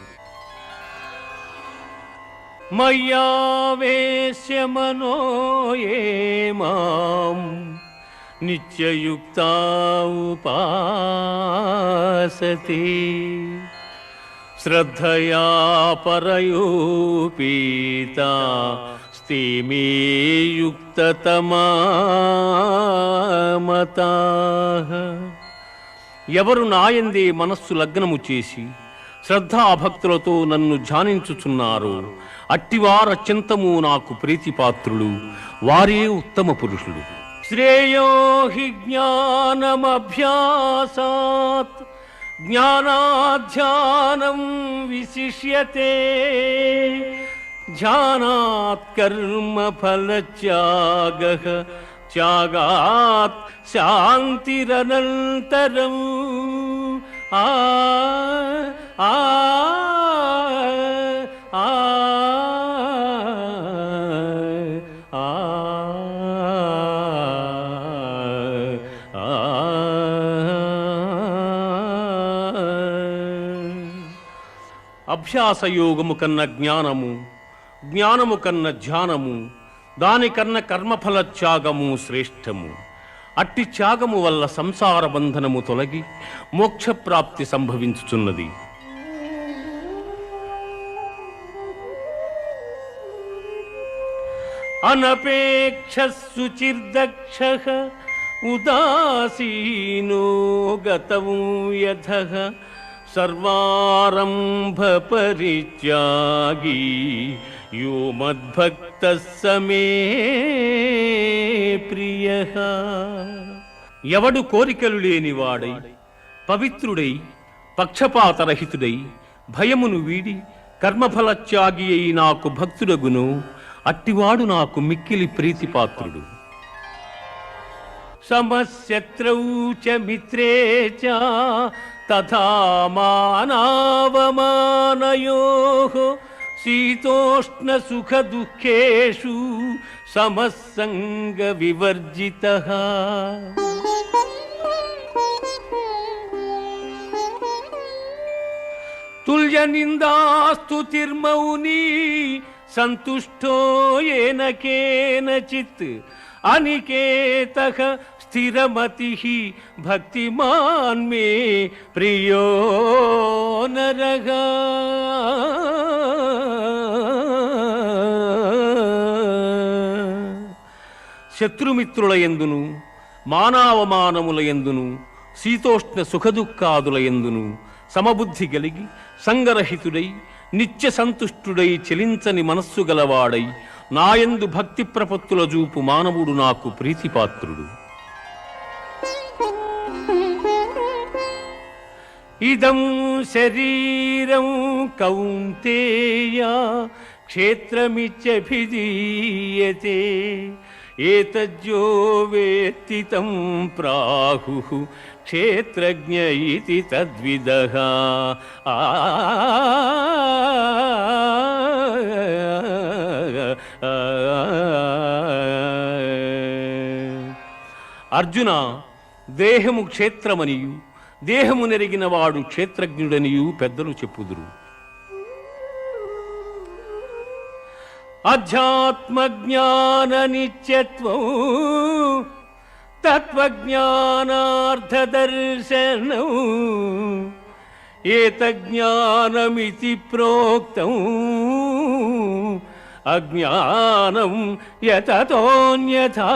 మయ్యావేశ్య మనో యే మాం నిత్యయుక్తా ఉపాసతే శ్రద్ధయా పరయోపీతా స్తే మే యుక్తతమా మతాః. ఎవరు నాయందే మనస్సు లగ్నము చేసి శ్రద్ధాభక్తులతో నన్ను ధ్యానించుచున్నారో అట్టివార చింతము నాకు ప్రీతిపాత్రులు, వారే ఉత్తమ పురుషులు. శ్రేయో హి జ్ఞానమభ్యాసాత్ జ్ఞానాధ్యానం విశిష్యతే ధ్యానాత్ కర్మ ఫలత్యాగః త్యాగాత్ శాంతిరనంతరం. ఆ ఆ ఆ అభ్యాసయోగము కన్న జ్ఞానము, జ్ఞానము కన్న ధ్యానము, దానికన్న కర్మఫల త్యాగము శ్రేష్టము. అట్టి త్యాగము వల్ల సంసార బంధనము తొలగి మోక్షప్రాప్తి సంభవించుచున్నది. అనపేక్షః శుచిర్దక్షః ఉదాసీనో గతం యథః సర్వారంభ పరిత్యాగీ యో మద్భక్తః స మే ప్రియః. ఎవడు కోరికలు లేనివాడై పవిత్రుడై పక్షపాతరహితుడై భయమును వీడి కర్మఫలత్యాగి అయి నాకు భక్తుడగును అట్టివాడు నాకు మిక్కిలి ప్రీతిపాత్రుడు. సమశత్రౌ చ మిత్రే చ తథా మానావమానయోః శీతోష్ణ సుఖ దుఃఖేషు సమస్సంగ వివర్జితః. తుల్య నిందాస్తుతిర్మౌనీ సంతుష్టో ఏన కేనచిత్ అనికేతః స్థిరమతిః భక్తిమాన్ మే ప్రియో నరః. శత్రుమిత్రుల యందును మానవమానముల యందును శీతోష్ణ సుఖదుఃఖాదుల యందును సమబుద్ధి కలిగి సంగరహితుడై నిత్య సంతుష్టుడై చెలించని మనస్సు గలవాడై నాయందు భక్తి ప్రపత్తుల చూపు మానవుడు నాకు ప్రీతిపాత్రుడు. ఇదం శరీరం కౌంతేయ క్షేత్రమిత్యభిధీయతే ఏతజ్జో వేత్తి తం ప్రాహుః క్షేత్రజ్ఞ ఇతి తద్విదః. అర్జున, దేహము క్షేత్రమనియు దేహము నెరిగిన వాడు క్షేత్రజ్ఞుడనియు పెద్దలు చెప్పుదురు. అధ్యాత్మజ్ఞాన నిత్యత్వం తత్వజ్ఞానార్థదర్శనం ఏతజ్ఞానమితి ప్రోక్తం అజ్ఞానం యతతోన్యథా.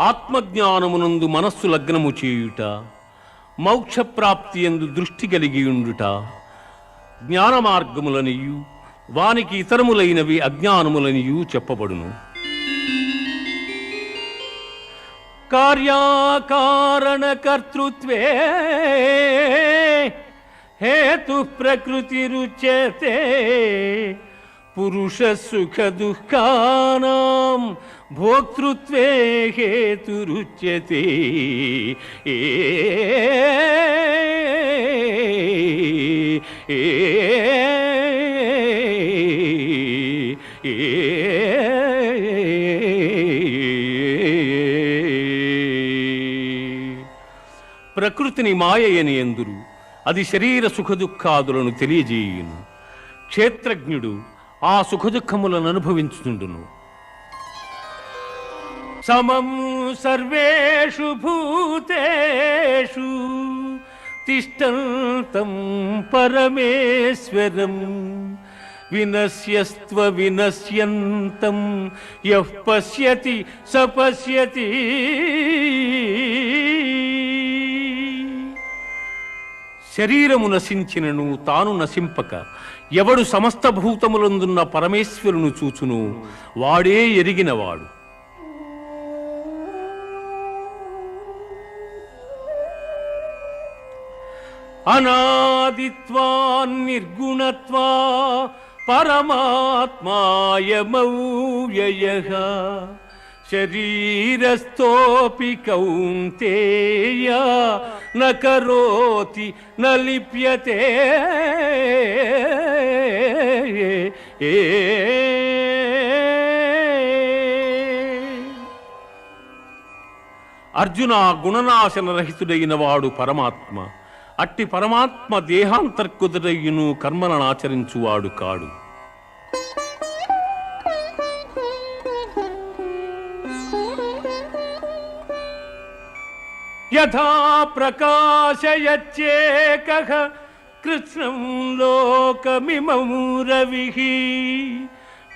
ఆత్మజ్ఞానమునందు మనస్సు లగ్నము చేయుట, మోక్షప్రాప్తి యందు దృష్టి కలిగి ఉండుట జ్ఞాన మార్గములనియు వానికి ఇతరములైనవి అజ్ఞానములనియు చెప్పబడును. కార్యాకారణ కర్తృత్వే హేతు ప్రకృతిరుచ్యతే పురుష సుఖ దుఃఖానాం భోక్తృత్వే హేతురుచ్యతే. ప్రకృతిని మాయయని ఎందురు, అది శరీర సుఖదుఖాదులను తెలియజేయును. క్షేత్రజ్ఞుడు ఆ సుఖదుఖములను అనుభవించుతుండును. సమం సర్వేషు భూతేషు తిష్టంతం పరమేశ్వరం వినశ్యస్త్వ వినశ్యంతం యః పశ్యతి స పశ్యతి. శరీరము నశించినను తాను నశింపక ఎవడు సమస్త భూతములందున్న పరమేశ్వరును చూచును వాడే ఎరిగినవాడు. అనాదిత్వాన్ నిర్గుణత్వా పరమాత్మాయమవ్యయః శరీరస్థోపి కౌంతేయ న కరోతి న లిప్యతే. అర్జున, గుణనాశన రహితుడైన వాడు పరమాత్మ. అట్టి పరమాత్మ దేహాంతర్కుదుడయ్యును కర్మలను ఆచరించువాడు కాడు. యథా ప్రకాశయచ్చేకః కృత్స్నం లోకమిమం రవిః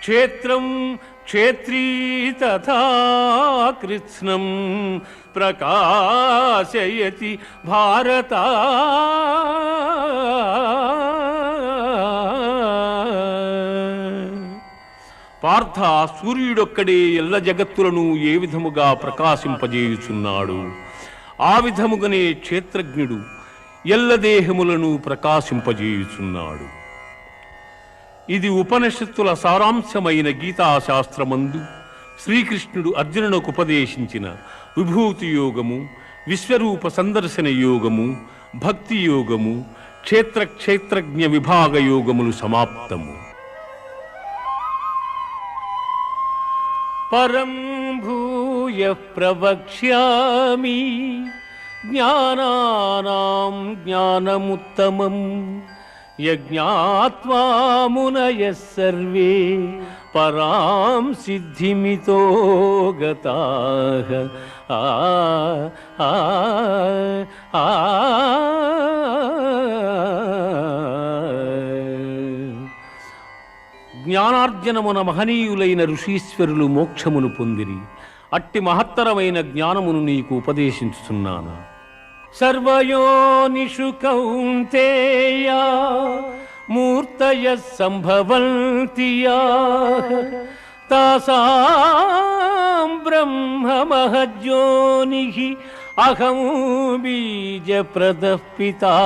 క్షేత్రం క్షేత్రీ తథా కృత్స్నం ప్రకాశయతి భారత. పార్థ, సూర్యుడొక్కడే ఎల్ల జగత్తులను ఏ విధముగా ప్రకాశింపజేయుచున్నాడు, ఆ విధముగానే క్షేత్రజ్ఞుడు ఎల్ల దేహములను ప్రకాశింపజేయుచున్నాడు. ఇది ఉపనిషత్తుల సారాంశమైన గీతాశాస్త్రమందు శ్రీకృష్ణుడు అర్జునునకు ఉపదేశించిన విభూతి యోగము, విశ్వరూప సందర్శన యోగము, భక్తి యోగము, క్షేత్రజ్ఞ విభాగ యోగములు సమాప్తము. పరం భూయః ప్రవక్ష్యామి జ్ఞానానాం జ్ఞానముత్తమం యజ్ఞాత్వా మునయః సర్వే పరాం సిద్ధిమితో గతాః. జ్ఞానార్జనమున మహనీయులైన ఋషీశ్వరులు మోక్షమును పొందిరి. అట్టి మహత్తరమైన జ్ఞానమును నీకు ఉపదేశించుచున్నాను. సర్వయోనిషు కౌంతేయ మూర్తయః సంభవంతి యాః తాసాం బ్రహ్మ మహజ్యోనిః అహం బీజప్రదః పితా.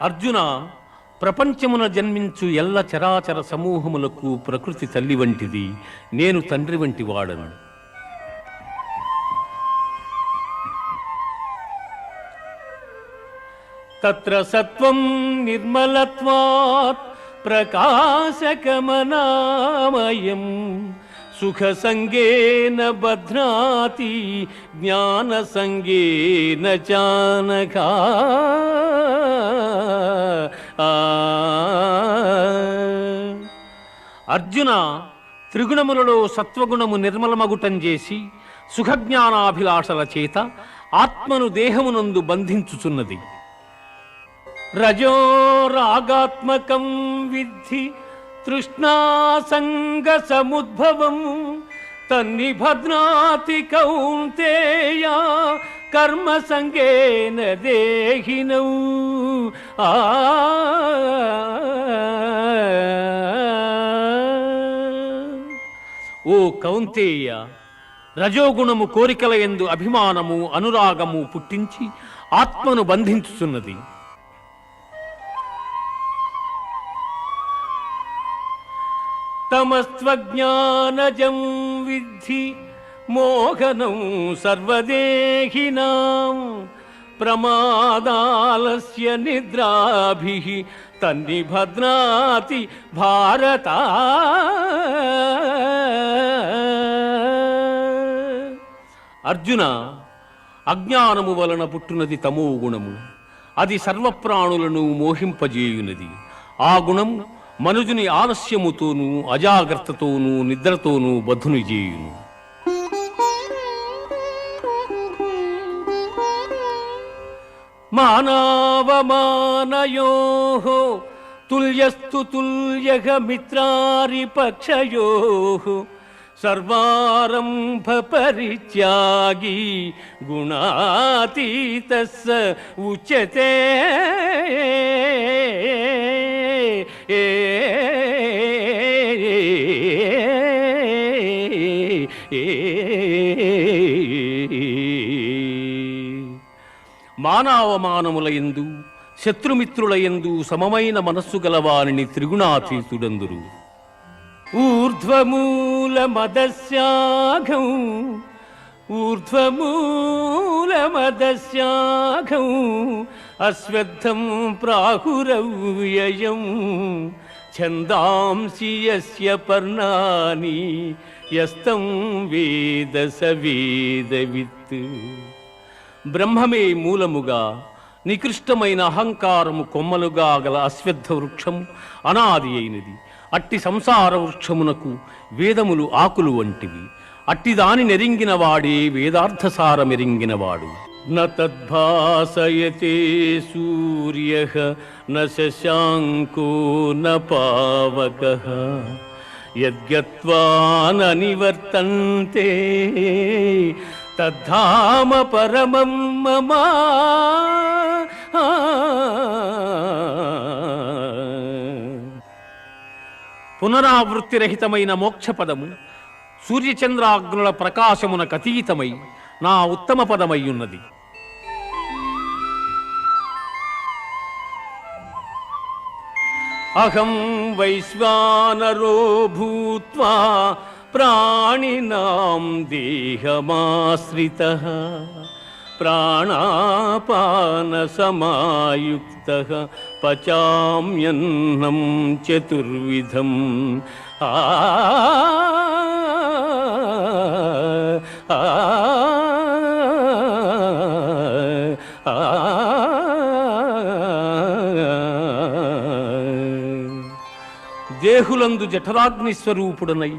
అర్జున, ప్రపంచమున జన్మించు ఎల్ల చరాచర సమూహములకు ప్రకృతి తల్లి వంటిది, నేను తండ్రి వంటి వాడను. తత్ర సత్వం నిర్మలత్వాత్ ప్రకాశకమనామయం సుఖ సంగేన బధ్నాతి జ్ఞాన సంగేన చానఘా. అర్జున, త్రిగుణములలో సత్వగుణము నిర్మలమగుటం చేసి సుఖజ్ఞానాభిలాషల చేత ఆత్మను దేహమునందు బంధించుచున్నది. రజో రాగాత్మకం విద్ధి తృష్ణాసంగ సముద్భవం తన్నిభద్నాతి కౌంతేయ కర్మ సంగేన దేహినౌ. ఓ కౌంతేయ, రజోగుణము కోరికల యందు అభిమానము అనురాగము పుట్టించి ఆత్మను బంధించుచున్నది. తమస్త్వజ్ఞానజం విద్ధి మోహనం సర్వదేహినాం ప్రమాదాలస్య నిద్రాభిః తన్నిభద్నాతి భారత. అర్జున, అజ్ఞానము వలన పుట్టునది తమో గుణము. అది సర్వప్రాణులను మోహింపజేయునది. ఆ గుణం మనుజుని ఆలస్యముతోనూ అజాగ్రత్తతోనూ నిద్రతోనూ బద్ధుని చేయును. మానవమానయోః తుల్యస్తు తుల్యః మిత్రారిపక్షయోః సర్వారంభ పరిత్యాగి గుణాతీతః స ఉచ్యతే. మానవమానములయందు శత్రుమిత్రులయందు సమమైన మనస్సు గలవానిని త్రిగుణాతీతుడందురు. ఊర్ధ్వమూలమదస్యాఘం ఊర్ధ్వమూలమదస్యాఘం అశ్వత్థం ప్రాహురవ్యయం ఛందాంసి యస్య పర్ణాని యస్తం వేద స వేదవిత్. బ్రహ్మమే మూలముగా నికృష్టమైన అహంకారము కొమ్మలుగా గల అశ్వత్థ వృక్షము అనాది అయినది. అట్టి సంసార వృక్షమునకు వేదములు ఆకులు వంటివి. అట్టి దాని నెరింగిన వాడే వేదార్థసారమెరింగినవాడు. న తద్భాసయతే సూర్యః న శశాంకో న పావకః యద్గత్వా న నివర్తంతే తద్ధామ పరమం మమ. పునరావృత్తిరహితమైన మోక్షపదము సూర్యచంద్రాగ్నుల ప్రకాశమునకు అతీతమై నా ఉత్తమ పదమయ్యున్నది. అహం వైశ్వానరో భూత్వా ప్రాణినాం దేహమాశ్రితః ప్రాణాపాన సమాయుక్తః పచామ్యన్నం చతుర్విధం. దేహులందు జఠరాగ్ని స్వరూపుడనై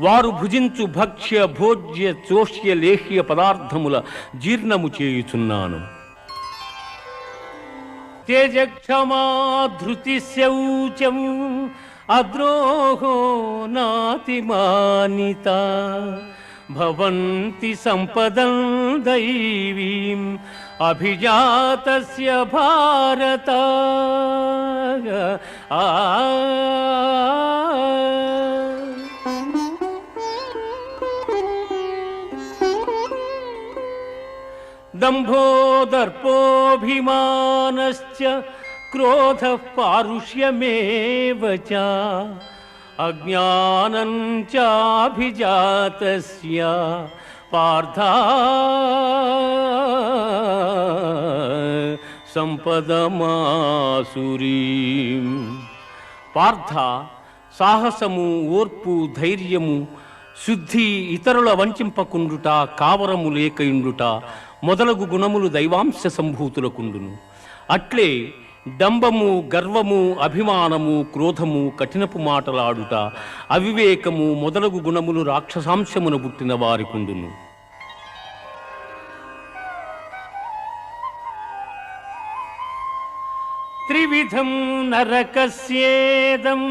వారు భుజించు భక్ష్య భోజ్య చోష్య లేహ్య పదార్థముల జీర్ణము చేయుచున్నాను. తేజక్షమా ధృతి శౌచం అద్రోహో నాతిమానిత భవంతి సంపదం దైవీం అభిజాతస్య భారత. దంభో దర్పోభిమానశ్చ క్రోధః పారుష్యమేవ చ అజ్ఞానం చాభిజాతస్య పార్థ సంపదమాసురీం. పార్థ, సాహసము, ఓర్పు, ధైర్యము, శుద్ధి, ఇతరుల వంచింపకుండుట, కావరము లేకయుండుట మొదలగు గుణములు దైవాంశ సంభూతులకుండును. అట్లే డంబము, గర్వము, అభిమానము, క్రోధము, కఠినపు మాటలాడుట, అవివేకము మొదలగు గుణములు రాక్షసాంశమున పుట్టిన వారికుండును. త్రివిధం నరకస్యేదం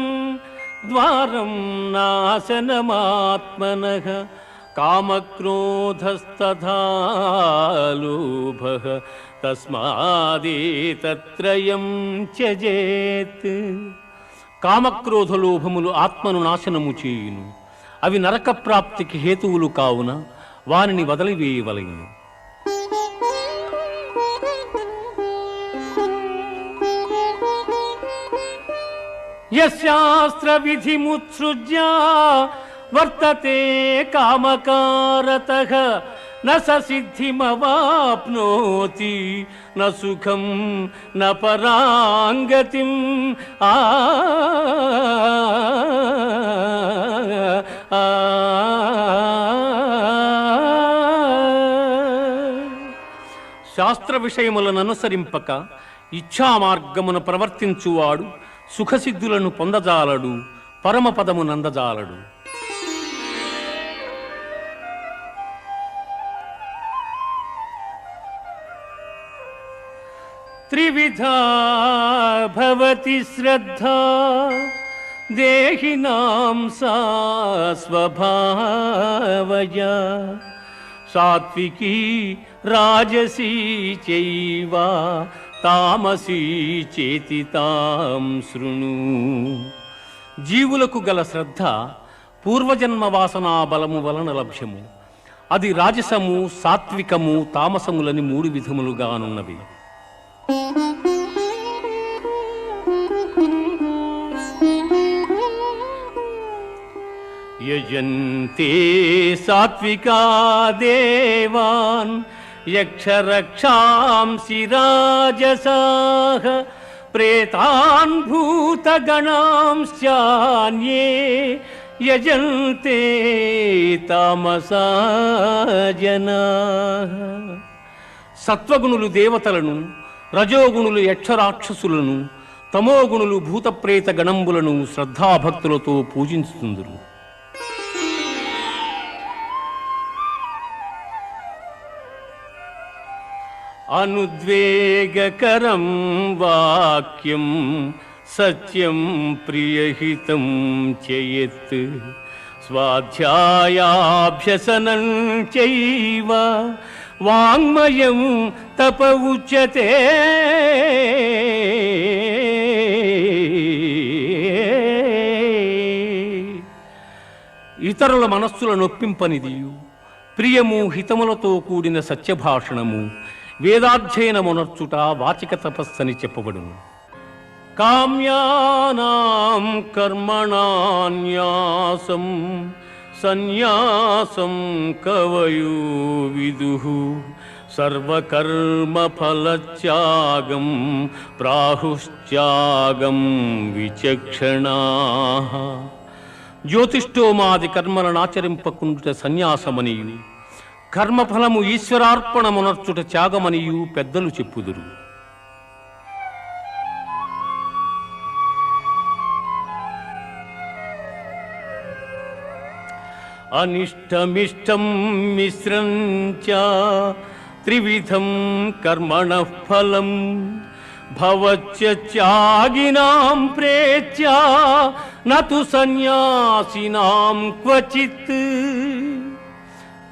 ద్వారం నాశనమాత్మనః కామక్రోధస్తథా లోభః తస్మాదేతత్రయం త్యజేత్. కామక్రోధ లోభములు ఆత్మను నాశనము చేయును. అవి నరక ప్రాప్తికి హేతువులు కావున వానిని వదిలివేయవలెను. యశాస్త్ర విధిముత్సృజ్య వర్తతే కామకారతః న స సిద్ధిమవాప్నోతి న సుఖం న పరాంగతిం. శాస్త్ర విషయములను అనుసరింపక ఇచ్ఛా మార్గమును ప్రవర్తించువాడు సుఖసిద్ధులను పొందజాలడు, పరమపదము నందజాలడు. త్రివిధా భవతి శ్రద్ధా దేహినాం సా స్వభావజ సాత్వికీ రాజసీ చైవ తామసీ చేతి తాం శృణు. జీవులకు గల శ్రద్ధ పూర్వజన్మ వాసనా బలము వలన లభ్యము. అది రాజసము, సాత్వికము, తామసములని 3 విధములుగానున్నవి. యజంతే సాత్వికా దేవాన్ యక్షరక్షాంసి రాజసాః ప్రేతాన్ భూతగణాంశ్చాన్యే యజంతే తామసా జనాః. సత్వగుణులు దేవతలను, రజోగుణులు యక్షరాక్షసులను, తమోగుణులు భూతప్రేత గణంబులను శ్రద్ధాభక్తులతో పూజించుతుందురు. అనుద్వేగకరం వాక్యం సత్యం ప్రియహితం చయత్ స్వాధ్యాయాభ్యసనం చైవ వాంగ్మయం తప ఉచ్యతే. ఇతరుల మనస్సుల నొప్పింపనిదియు, ప్రియము, హితములతో కూడిన సత్యభాషణము, వేదాధ్యయనమునర్చుట వాచిక తపస్సని చెప్పబడును. కామ్యానాం కర్మణాన్యాసం సన్యాసం కవయో విదుః సర్వకర్మఫలత్యాగం ప్రాహుశ్త్యాగం విచక్షణాః. జ్యోతిష్ఠోమాది కర్మలనాచరింపకుండుట సన్యాసమనియు, కర్మఫలము ఈశ్వరార్పణమునర్చుట త్యాగమనియు పెద్దలు చెప్పుదురు. అనిష్టమిష్టం మిశ్రం చ త్రివిధం కర్మణః ఫలం భవత్యాగినాం ప్రేత్యా నతు సన్యాసినాం క్వచిత్.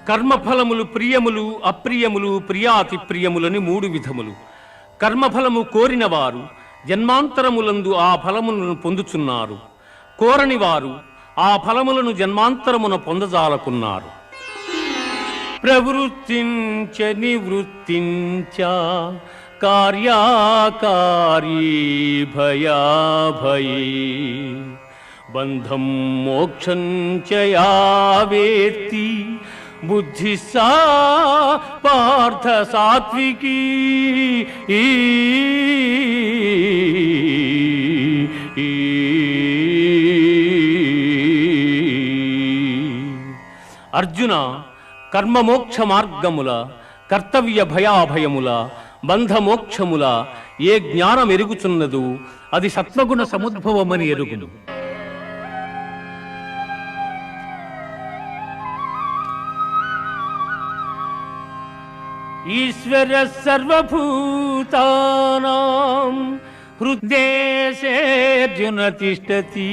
కర్మఫలములు ప్రియములు, అప్రియములు, ప్రియాతి ప్రియములని 3 విధములు. కర్మఫలము కోరిన వారు జన్మాంతరములందు ఆ ఫలములను పొందుచున్నారు. కోరని వారు ఆ ఫలములను జన్మాంతరమున పొందజాలకున్నారు. ప్రవృత్తించ నివృత్తించ కార్యాకారీ భయాభయే బంధం మోక్షం చ యా వేత్తి బుద్ధి సా పార్థ సాత్వికీ. అర్జున, కర్మమోక్ష మార్గముల, కర్తవ్య భయాభయముల, బంధమోక్షముల ఏ జ్ఞానం ఎరుగుచున్నదో అది సత్వగుణ సముద్భవమని ఎరుగును. ఈశ్వర సర్వభూతానాం హృద్దేశేర్జున తిష్టతి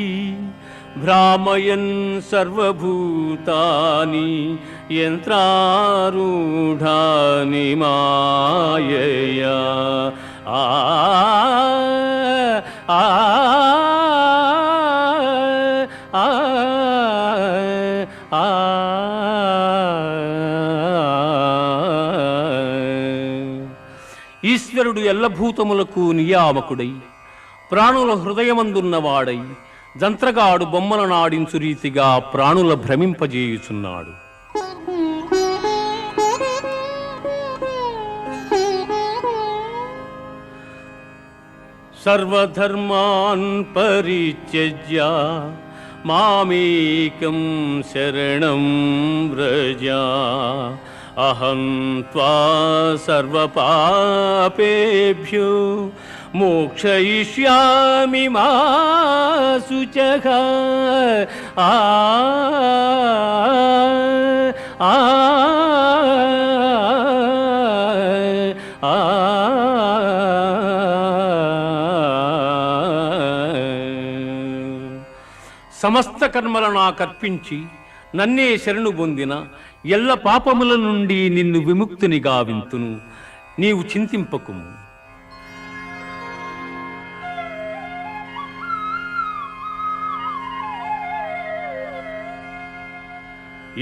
భ్రామయన్ సర్వభూతాని యంత్రారూఢాని మాయయా. ఈశ్వరుడు ఎల్లభూతములకు నియామకుడై ప్రాణుల హృదయమందున్నవాడై జంత్రగాడు బొమ్మలను ఆడించు రీతిగా ప్రాణుల భ్రమింపజేయుచున్నాడు. సర్వధర్మాన్ పరిత్యజ్య మామేకం శరణం వ్రజ అహం త్వా సర్వపాపేభ్యో మోక్షయిష్యామి మా శుచః. సమస్త కర్మలను నాకర్పించి నన్నే శరణు పొందిన ఎల్ల పాపముల నుండి నిన్ను విముక్తిని గావింతును. నీవు చింతింపకుము.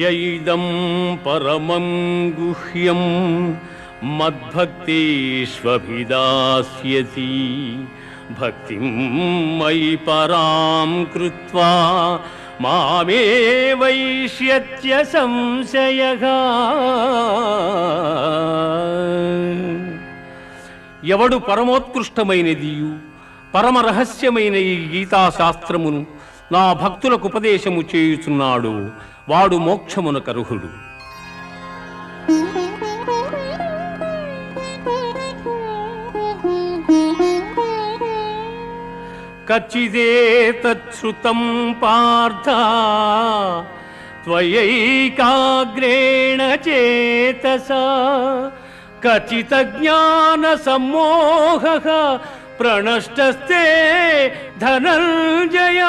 యైదం పరమం గుహ్యం మద్భక్తేష్వభిదాస్యతి భక్తిం మయి పరాం కృత్వా మామే వైష్యత్య సంశయః. ఎవడు పరమోత్కృష్టమైనదియు పరమ రహస్యమైన ఈ గీతాశాస్త్రమును నా భక్తులకు ఉపదేశము చేయుచున్నాడు వాడు మోక్షమునకర్హుడు. కచ్చిదేతచ్ఛృతం పార్థ త్వయైకాగ్రేణ చేతసా కచిత జ్ఞాన సమ్మోహః ప్రణష్టస్తే ధనంజయ.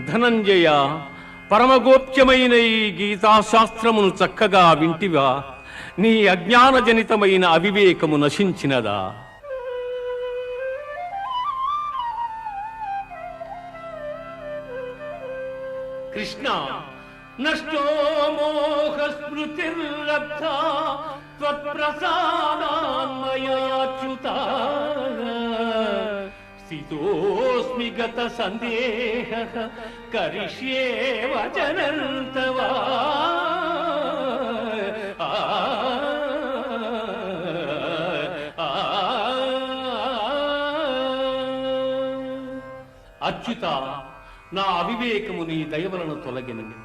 ధనంజయ, పరమగోప్యమైన ఈ గీతాశాస్త్రమును చక్కగా వింటివా? నీ అజ్ఞానజనితమైన అవివేకము నశించినదా? కృష్ణ, నష్టో మోహ స్మృతిర్లబ్ధా త్వత్ప్రసాదాన్మయాచ్యుత స్థితోస్మి గత సందేహః కరిష్యే వచనం తవ. అచ్యుత, నా అవివేకము నీ దయవలన తొలగినది.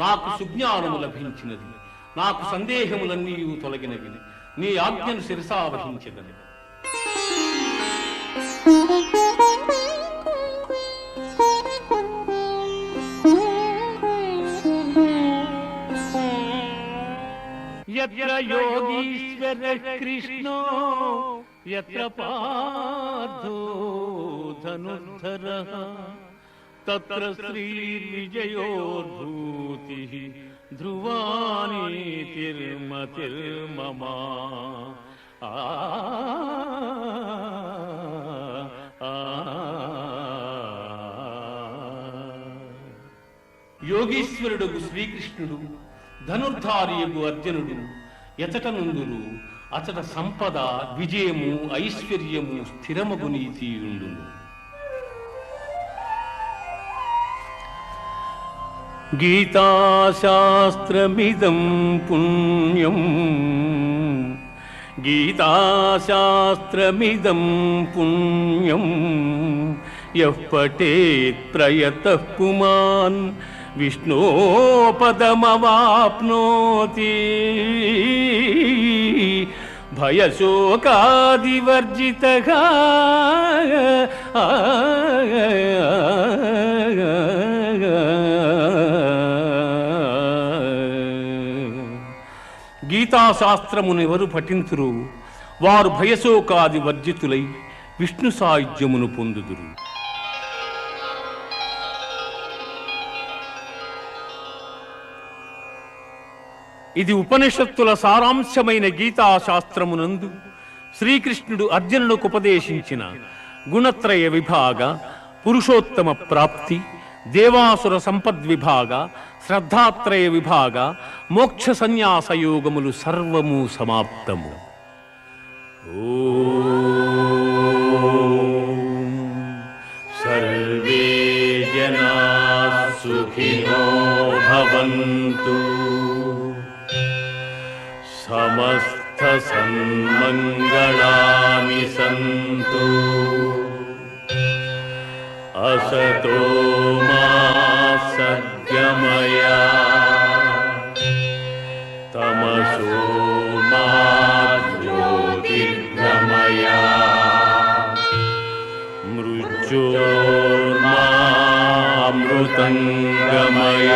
నాకు సుజ్ఞానము లభించినది. నాకు సందేహములన్నీ తొలగినవి. నీ ఆజ్ఞను శిరసావహించదని. యత్ర యోగీశ్వర కృష్ణో యత్ర పార్థో ధనుర్ధరః తత్ర శ్రీర్విజయోర్భూతిః ధ్రువా నీతిర్మతిర్మమ. యోగీశ్వరుడు శ్రీకృష్ణుడు, ధనుర్ధారియగు అర్జునుడు ఎచట నుందురు అచట సంపద, విజయము, ఐశ్వర్యము, స్థిరమగు నీతియుండును. గీతాశాస్త్రమిదం పుణ్యం, గీతాశాస్త్రమిదం పుణ్యం యః పఠేత్ ప్రయతః పుమాన్ విష్ణోపదమవాప్నోతి. భయశోకాదివర్జితః గీతాశాస్త్రమునెవరు పఠింతురు వారు భయశోకాది వర్జితులై విష్ణు సాయుధ్యమును పొందుదురు. ఇది ఉపనిషత్తుల సారాంశమైన గీతాశాస్త్రమునందు శ్రీకృష్ణుడు అర్జునులకు ఉపదేశించిన గుణత్రయ విభాగ, పురుషోత్తమ ప్రాప్తి, దేవాసుర సంపద్విభాగ, శ్రద్ధాత్రయ విభాగ, మోక్ష సన్యాస యోగములు సర్వము సమాప్తము. ఓం సర్వే జనా సుఖినో భవంతు, సమస్త సన్మంగళాని సంతు, असतो मा सद्गमय, तमसो मा ज्योतिर्गमय, मृत्योर्मा अमृतंगमय.